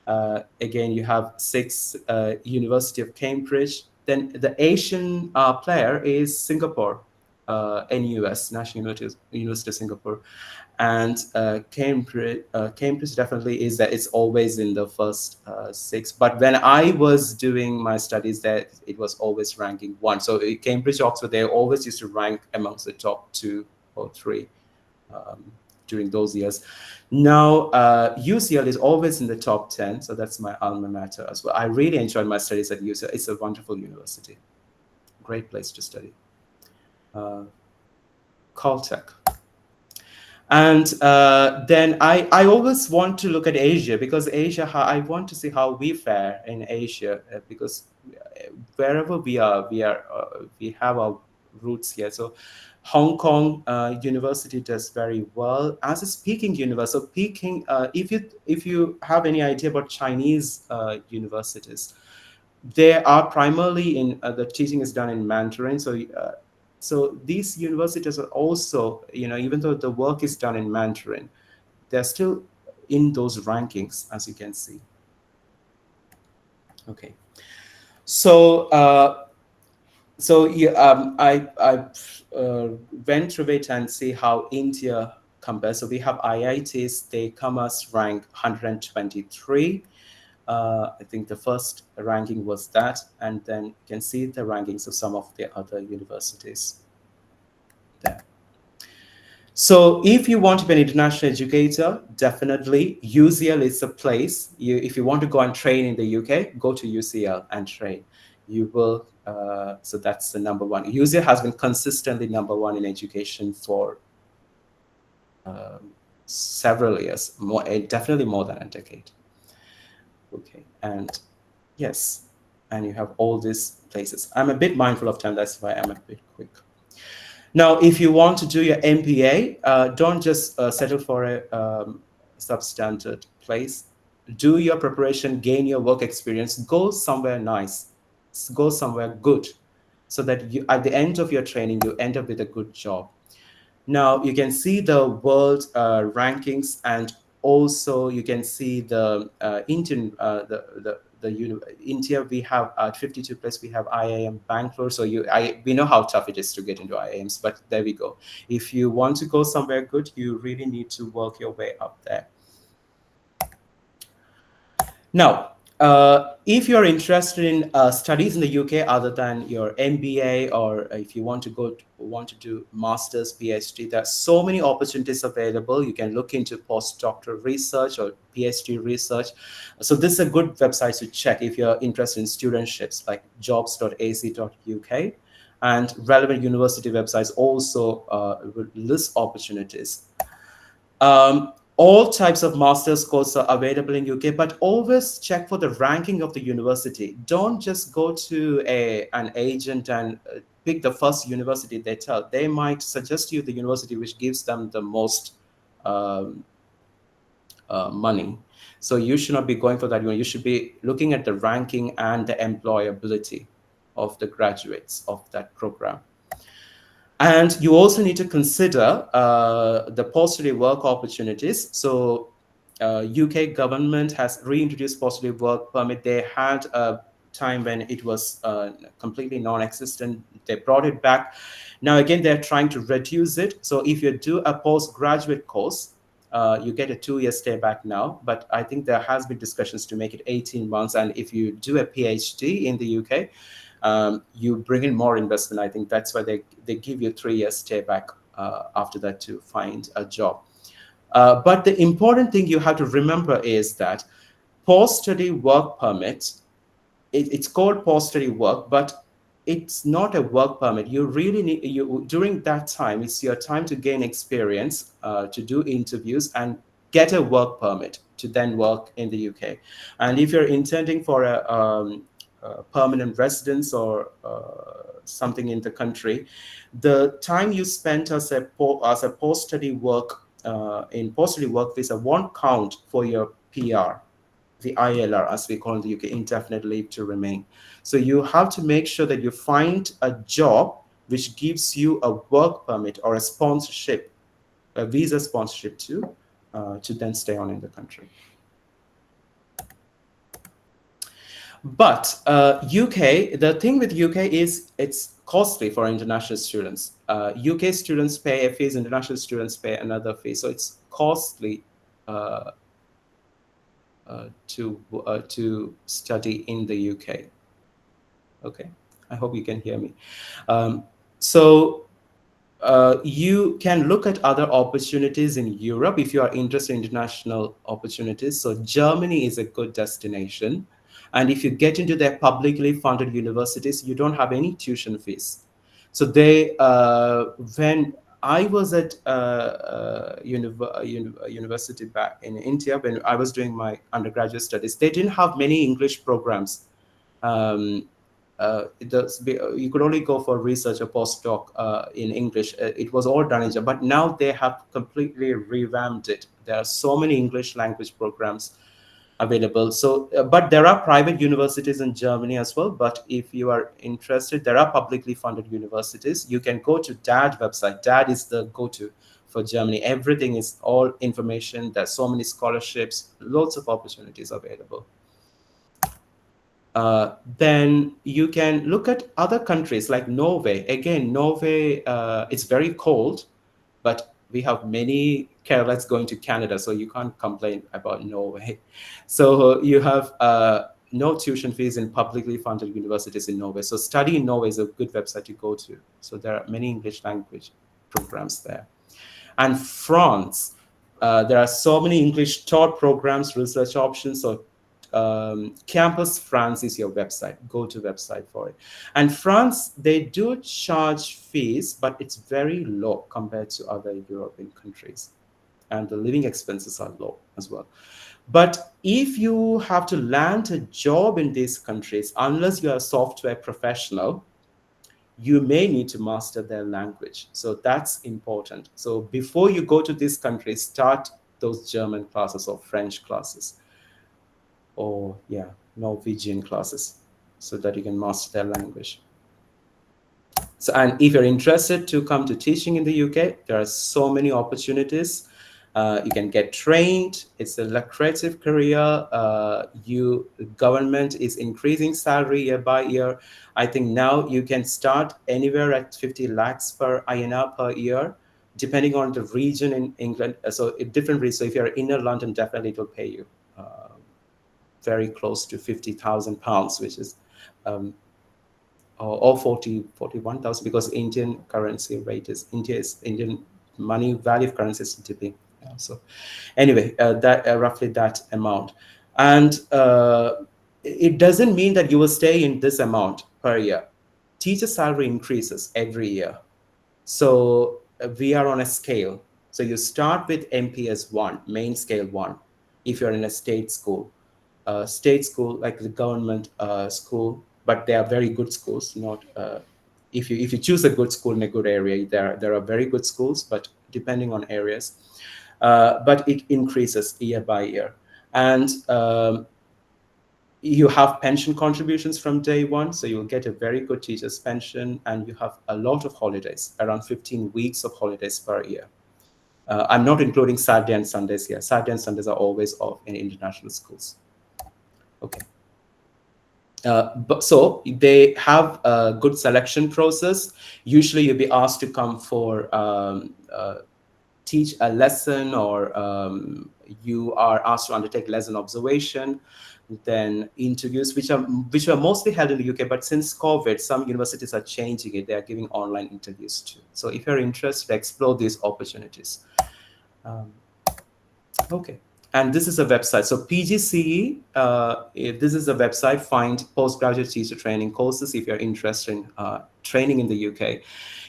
Again, you have six, University of Cambridge. Then the Asian player is Singapore, NUS, National University of Singapore. And Cambridge definitely is that, it's always in the first six. But when I was doing my studies there, it was always ranking one. So Cambridge, Oxford, they always used to rank amongst the top two or three um, during those years. Now, UCL is always in the top 10, so that's my alma mater as well. I really enjoyed my studies at UCL. It's a wonderful university, great place to study. Caltech. And then I always want to look at Asia, because Asia, I want to see how we fare in Asia, because wherever we have our roots here. So Hong Kong University does very well as a speaking university. So Peking, if you have any idea about Chinese universities, they are primarily in the teaching is done in Mandarin. So these universities are also, even though the work is done in Mandarin, they're still in those rankings, as you can see. Okay. So yeah, I went through it and see how India compares. So we have IITs, they come as rank 123. I think the first ranking was that, and then you can see the rankings of some of the other universities there. So if you want to be an international educator, definitely UCL is a place. If you want to go and train in the UK, go to UCL and train. You will. So that's the number one. UCL has been consistently number one in education for several years, definitely more than a decade. Okay, and yes, and you have all these places. I'm a bit mindful of time, that's why I'm a bit quick. Now, if you want to do your MBA, don't just settle for a substandard place. Do your preparation, gain your work experience, go somewhere nice, go somewhere good, so that you, at the end of your training, you end up with a good job. Now you can see the world rankings, and also you can see the Indian India. We have at 52 place we have IIM Bangalore. So we know how tough it is to get into IIMs, but there we go. If you want to go somewhere good, you really need to work your way up there. Now, if you're interested in studies in the UK other than your MBA, or if you want to do master's, PhD, there are so many opportunities available. You can look into postdoctoral research or PhD research. So this is a good website to check if you're interested in studentships, like jobs.ac.uk, and relevant university websites also will list opportunities. All types of master's courses are available in UK, but always check for the ranking of the university. Don't just go to an agent and pick the first university they tell. They might suggest you the university which gives them the most money. So you should not be going for that. You should be looking at the ranking and the employability of the graduates of that program. And you also need to consider the post-study work opportunities. So UK government has reintroduced post-study work permit. They had a time when it was completely non-existent. They brought it back. Now again, they're trying to reduce it. So if you do a postgraduate course, you get a 2-year stay back now. But I think there has been discussions to make it 18 months. And if you do a PhD in the UK, you bring in more investment. I think that's why they give you 3 years stay back after that to find a job. But the important thing you have to remember is that post-study work permit, it's called post-study work, but it's not a work permit. You really need, during that time, it's your time to gain experience, to do interviews and get a work permit to then work in the UK. And if you're intending for permanent residence or something in the country, the time you spent as as a post-study work in post-study work visa won't count for your PR, the ILR, as we call in the UK, indefinite leave to remain. So you have to make sure that you find a job which gives you a work permit or a sponsorship, a visa sponsorship to then stay on in the country. But UK, the thing with UK is it's costly for international students. UK students pay a fees, international students pay another fee, so it's costly uh, to study in the UK. Okay, I hope you can hear me. So you can look at other opportunities in Europe if you are interested in international opportunities. So Germany is a good destination. And if you get into their publicly funded universities, you don't have any tuition fees. So when I was at university back in India, when I was doing my undergraduate studies, they didn't have many English programs. You could only go for research or postdoc in English. It was all done in Japan, but now they have completely revamped it. There are so many English language programs available. So, but there are private universities in Germany as well. But if you are interested, there are publicly funded universities. You can go to DAD website. DAD is the go-to for Germany. Everything is all information. There's so many scholarships, lots of opportunities available. Then you can look at other countries like Norway. Again, Norway, it's very cold, but we have many Keralites going to Canada, so you can't complain about Norway. So you have no tuition fees in publicly funded universities in Norway. So Study in Norway is a good website to go to. So there are many English language programs there. And France, there are so many English taught programs, research options. So Campus France is your website, go-to website for it. And France, they do charge fees, but it's very low compared to other European countries. And the living expenses are low as well. But if you have to land a job in these countries, unless you are a software professional, you may need to master their language. So that's important. So before you go to these countries, start those German classes or French classes, or Norwegian classes, so that you can master their language. So, and if you're interested to come to teaching in the UK, there are so many opportunities. You can get trained. It's a lucrative career. Government is increasing salary year by year. I think now you can start anywhere at 50 lakhs per INR per year, depending on the region in England. So different regions. So if you're inner London, definitely it will pay you very close to £50,000, which is or 41,000, because Indian currency rate is Indian money value of currency is dipping. So anyway, that roughly that amount, and it doesn't mean that you will stay in this amount per year. Teacher salary increases every year. So we are on a scale. So you start with MPS 1, main scale 1, if you're in a state school. State school, like the government school, but they are very good schools. Not if you choose a good school in a good area, there are very good schools, but depending on areas, but it increases year by year, and you have pension contributions from day one, so you'll get a very good teacher's pension, and you have a lot of holidays, around 15 weeks of holidays per year. I'm not including Saturday and Sundays here. Saturday and Sundays are always off in international schools. Okay. But so they have a good selection process. Usually you'll be asked to come for teach a lesson, or you are asked to undertake lesson observation, then interviews, which are mostly held in the UK. But since COVID, some universities are changing it. They are giving online interviews too. So if you're interested, explore these opportunities. Okay. And this is a website. So PGCE, this is a website, find postgraduate teacher training courses if you're interested in training in the UK.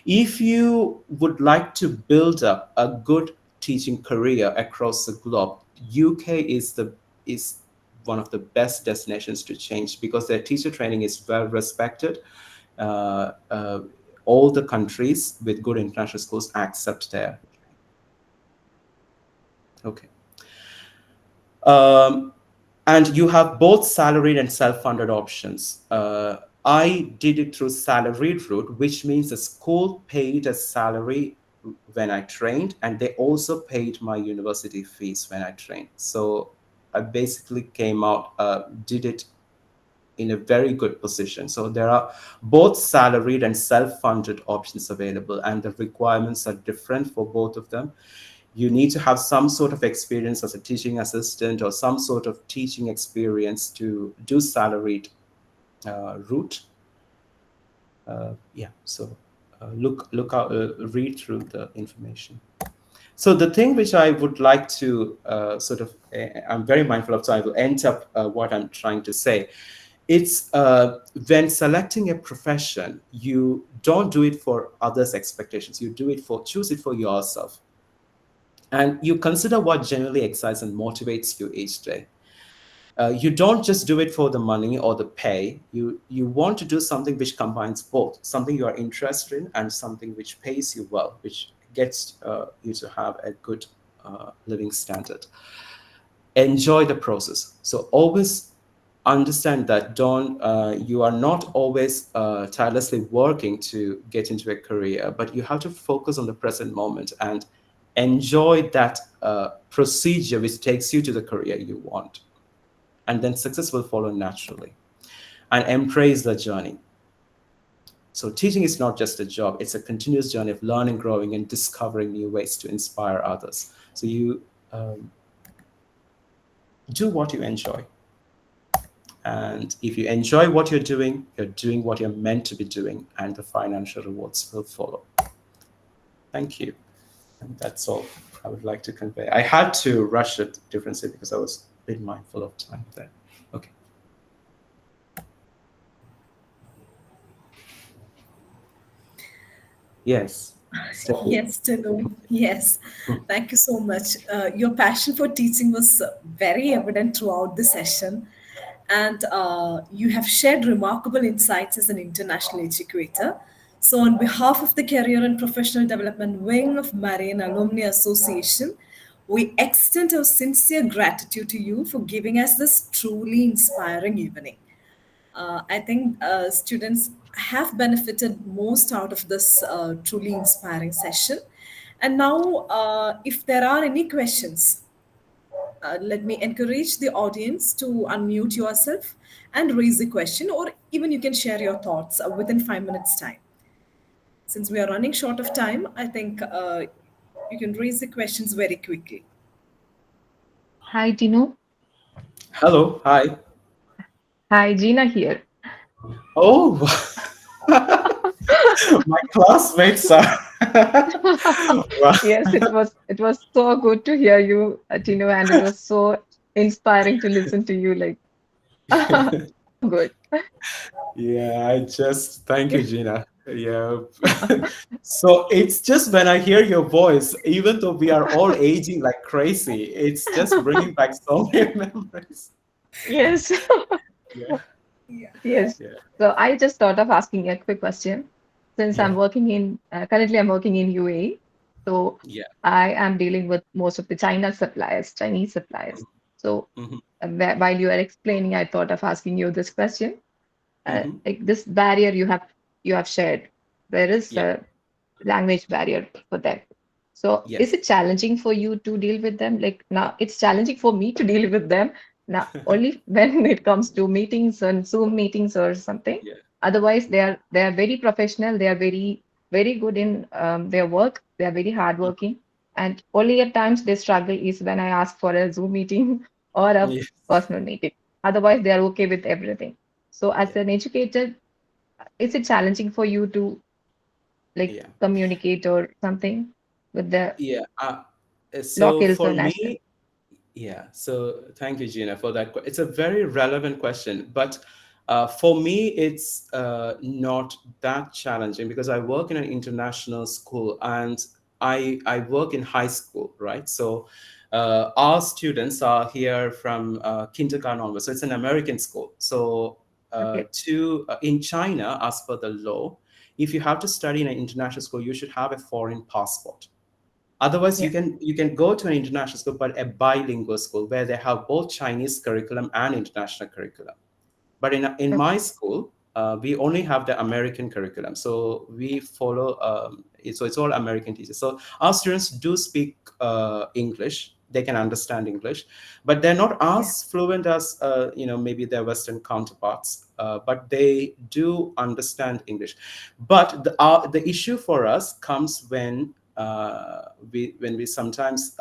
If you would like to build up a good teaching career across the globe, UK is one of the best destinations to change because their teacher training is well respected. Uh, uh, all the countries with good international schools accept their. Okay. Um, and you have both salaried and self-funded options. I did it through salaried route, which means the school paid a salary when I trained, and they also paid my university fees when I trained. So I basically came out, did it in a very good position. So there are both salaried and self-funded options available, and the requirements are different for both of them. You need to have some sort of experience as a teaching assistant or some sort of teaching experience to do salaried route. Yeah, so look out, read through the information. So the thing which I would like to I'm very mindful of, so I will end up what I'm trying to say. It's when selecting a profession, you don't do it for others' expectations. You do it for choose it for yourself, and you consider what genuinely excites and motivates you each day. You don't just do it for the money or the pay. You want to do something which combines both, something you are interested in and something which pays you well, which gets you to have a good living standard. Enjoy the process. So always understand that don't you are not always tirelessly working to get into a career, but you have to focus on the present moment and enjoy that procedure which takes you to the career you want, and then success will follow naturally. And embrace the journey. So teaching is not just a job, it's a continuous journey of learning, growing, and discovering new ways to inspire others. So you do what you enjoy. And if you enjoy what you're doing what you're meant to be doing, and the financial rewards will follow. Thank you. And that's all I would like to convey. I had to rush it differently because I was a bit mindful of time there. Okay. Yes. Stephanie. Yes, Tanu. Yes. Thank you so much. Your passion for teaching was very evident throughout the session. And you have shared remarkable insights as an international educator. So, on behalf of the Career and Professional Development Wing of Marian Alumni Association, we extend our sincere gratitude to you for giving us this truly inspiring evening. I think students have benefited most out of this truly inspiring session. And now, if there are any questions, let me encourage the audience to unmute yourself and raise the question, or even you can share your thoughts within 5 minutes' time. Since we are running short of time, I think you can raise the questions very quickly. Hi, Dino. Hello. Hi. Hi, Gina here. Oh, my classmates are. Wow. Yes, it was so good to hear you, Dino, and it was so inspiring to listen to you. Like, good. Yeah, I just thank you, Gina. Yeah. So it's just when I hear your voice, even though we are all aging like crazy, it's just bringing back so many memories. Yes, Yeah, Yeah. yes. yeah, So I just thought of asking a quick question. Since yeah, I'm working in currently I'm working in UAE, so yeah. I am dealing with most of the Chinese suppliers. So Hmm. while you are explaining, I thought of asking you this question. Hmm. Like this barrier you have shared, there is Yeah, a language barrier for them. So is yes. it challenging for you to deal with them? Like now it's challenging for me to deal with them now only when it comes to meetings and Zoom meetings or something. Yeah. Otherwise, they are very professional. They are very good in their work. They are very hardworking. And only at times they struggle is when I ask for a Zoom meeting or a Yes. personal meeting. Otherwise, they are okay with everything. So as Yeah. an educator, is it challenging for you to like Yeah. communicate or something with the Yeah. So locals for or national? me, yeah. So thank you, Gina, for that. It's a very relevant question, but for me, it's not that challenging because I work in an international school and I work in high school, right? So Our students are here from kindergarten onwards, so it's an American school. So Okay. to in China, as per the law, if you have to study in an international school, you should have a foreign passport. Otherwise, Yeah. you can go to an international school, but a bilingual school where they have both Chinese curriculum and international curriculum. But in Okay. my school, we only have the American curriculum, so we follow. So it's all American teachers. So our students do speak English. They can understand English, but they're not Yeah. as fluent as maybe their Western counterparts. But they do understand English. But the issue for us comes when we sometimes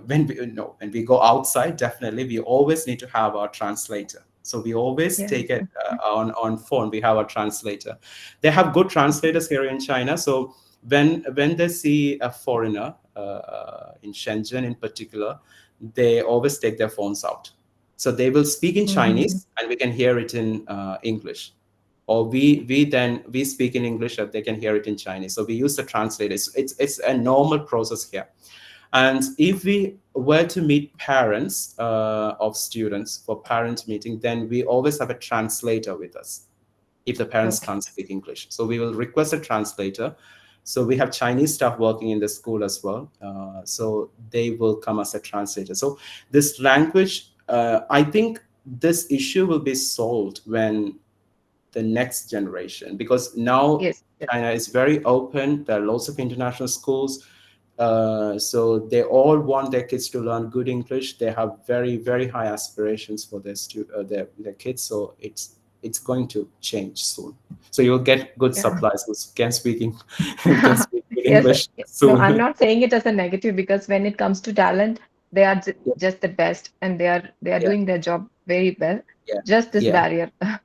when we go outside, definitely we always need to have our translator, so we always Yeah. take it on phone. We have a translator. They have good translators here in China, so when they see a foreigner in Shenzhen in particular, they always take their phones out, so they will speak in Mhm. Chinese and we can hear it in English, or we speak in English and they can hear it in Chinese, so we use the translators. It's a normal process here. And if we were to meet parents of students for parent meeting, then we always have a translator with us if the parents Okay. can't speak English. So we will request a translator. So we have Chinese staff working in the school as well. So they will come as a translator. So this language, I think this issue will be solved when the next generation, because now Yes. Yes. China is very open. There are lots of international schools, so they all want their kids to learn good English. They have very very high aspirations for their kids. So it's going to change soon. So you'll get good Yeah. supplies who can who can speak good Yes. English No, I'm soon. not saying it as a negative because when it comes to talent, they are Yeah, just the best and they are yeah, doing their job very well. yeah, Just this yeah. barrier. Yeah.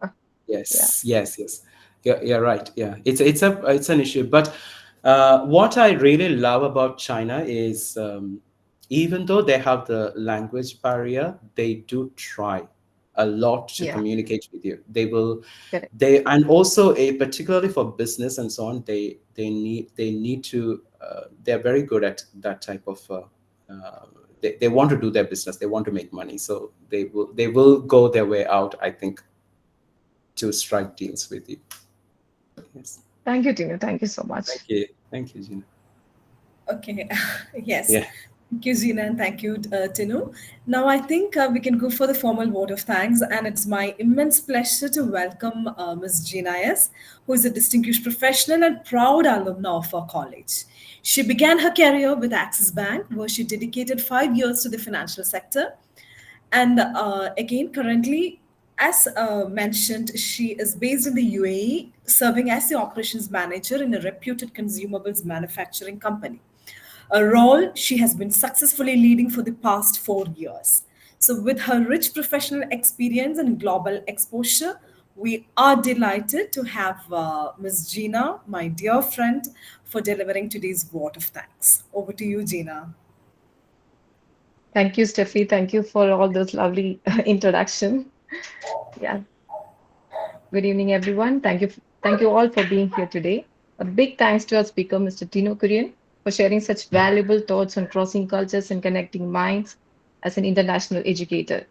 Yes, yes, yes. You're right. Yeah, it's an issue. But what I really love about China is, even though they have the language barrier, they do try a lot to Yeah. communicate with you. They will, Correct. and also particularly for business and so on, they need to. They're very good at that type of. They want to do their business. They want to make money, so they will go their way out, I think, to strike deals with you. Yes. Thank you, Tinu. Thank you so much. Thank you. Thank you, Gina. Okay, yes. Yeah. Thank you, Zina, and thank you, Tinu. Now, I think we can go for the formal vote of thanks, and it's my immense pleasure to welcome Ms. Gina S., who is a distinguished professional and proud alumna of our college. She began her career with Axis Bank, where she dedicated 5 years to the financial sector. And again, currently, as mentioned, she is based in the UAE, serving as the operations manager in a reputed consumables manufacturing company, a role she has been successfully leading for the past 4 years. So, with her rich professional experience and global exposure, we are delighted to have Ms. Gina, my dear friend, for delivering today's vote of thanks. Over to you, Gina. Thank you, Steffi. Thank you for all those lovely introduction. Yeah. Good evening, everyone. Thank you all for being here today. A big thanks to our speaker, Mr. Tino Kurian, for sharing such valuable thoughts on crossing cultures and connecting minds as an international educator.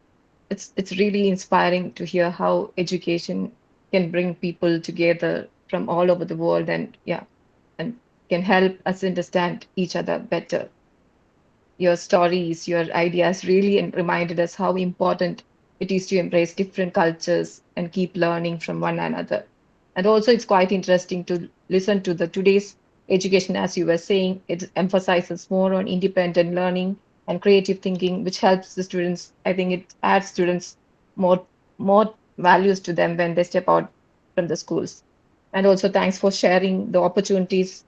It's really inspiring to hear how education can bring people together from all over the world and yeah, and can help us understand each other better. Your stories, your ideas really reminded us how important it is to embrace different cultures and keep learning from one another. And also, it's quite interesting to listen to the today's education, as you were saying, it emphasizes more on independent learning and creative thinking, which helps the students. I think it adds students more more values to them when they step out from the schools. And also, thanks for sharing the opportunities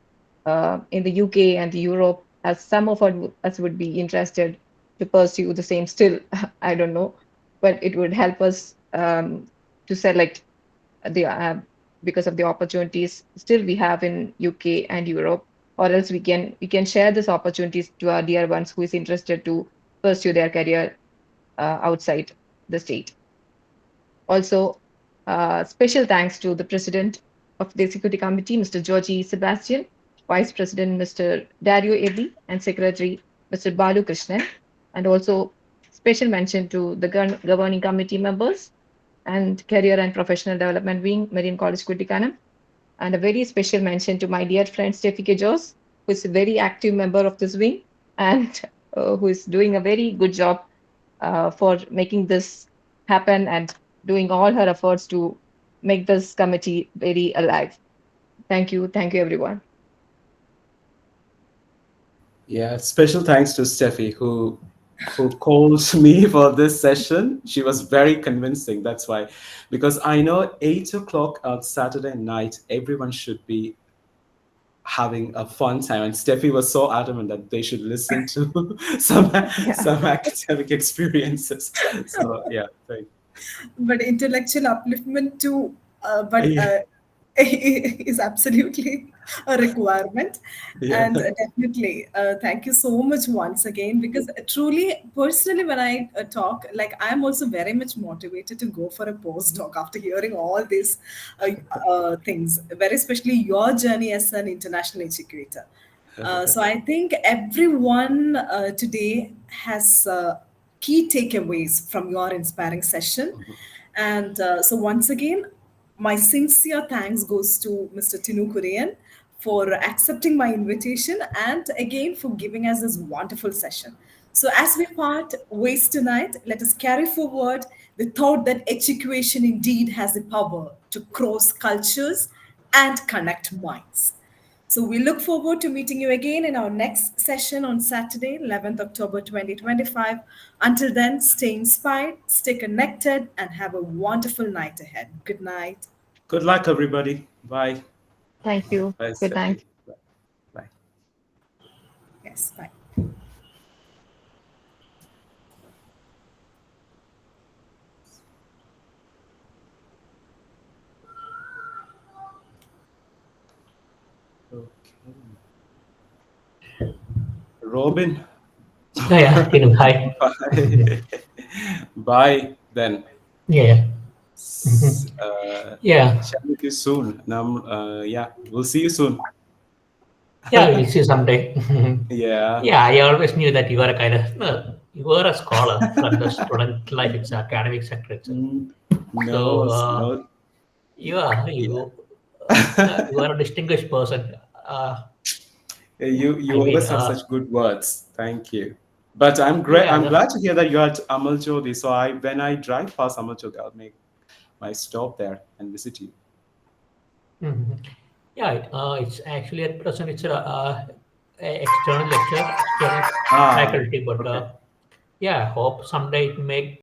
in the UK and Europe, as some of us would be interested to pursue the same. Still, I don't know, but it would help us to select the because of the opportunities still we have in UK and Europe, or else we can share these opportunities to our dear ones who is interested to pursue their career outside the state. Also, special thanks to the President of the Executive Committee, Mr. Georgie Sebastian, Vice President, Mr. Dario Ebi, and Secretary, Mr. Balu Krishnan, and also special mention to the governing committee members and career and professional development wing, Marine College Kutikanam, and a very special mention to my dear friend Steffi Kejos, who is a very active member of this wing and who is doing a very good job for making this happen and doing all her efforts to make this committee very alive. Thank you, everyone. Yeah, special thanks to Steffi who called me for this session. She was very convincing. That's why, because I know 8 o'clock on Saturday night, everyone should be having a fun time, and Steffi was so adamant that they should listen to some Yeah, some academic experiences. So yeah, thank. But intellectual upliftment too, but Yeah, is absolutely a requirement. yeah. And definitely, thank you so much once again, because truly, personally, when I talk, like I'm also very much motivated to go for a postdoc after hearing all these uh, things, very especially your journey as an international educator. So I think everyone today has key takeaways from your inspiring session. And so once again, my sincere thanks goes to Mr. Tinu Kurian for accepting my invitation and again for giving us this wonderful session. So as we part ways tonight, let us carry forward the thought that education indeed has the power to cross cultures and connect minds. So we look forward to meeting you again in our next session on Saturday, 11th October 2025. Until then, stay inspired, stay connected, and have a wonderful night ahead. Good night. Good luck, everybody. Bye. thank you. Bye, Good night. Steffi. Bye. Yes, bye. Okay. Robin. Yeah, yeah, Tinu, hi. Bye. Bye then. Yeah, yeah. Yeah, Shall meet you soon. Now, yeah, we'll see you soon. yeah, we'll see someday. Yeah. Yeah, I always knew that you were a kind of, you were a scholar from the student life, it's academic sector itself. Mm, So, no, no. you are, Yeah. you are a distinguished person. Uh, You I mean, always have such good words. Thank you. But I'm great. yeah, I'm glad to hear that you're at Amal Jodi. So when I drive past Amal Jodi, I'll make my stop there and visit you. mhm. Yeah, it's actually at present it's a external lecture, external Ah, faculty, but okay. yeah, I hope someday it may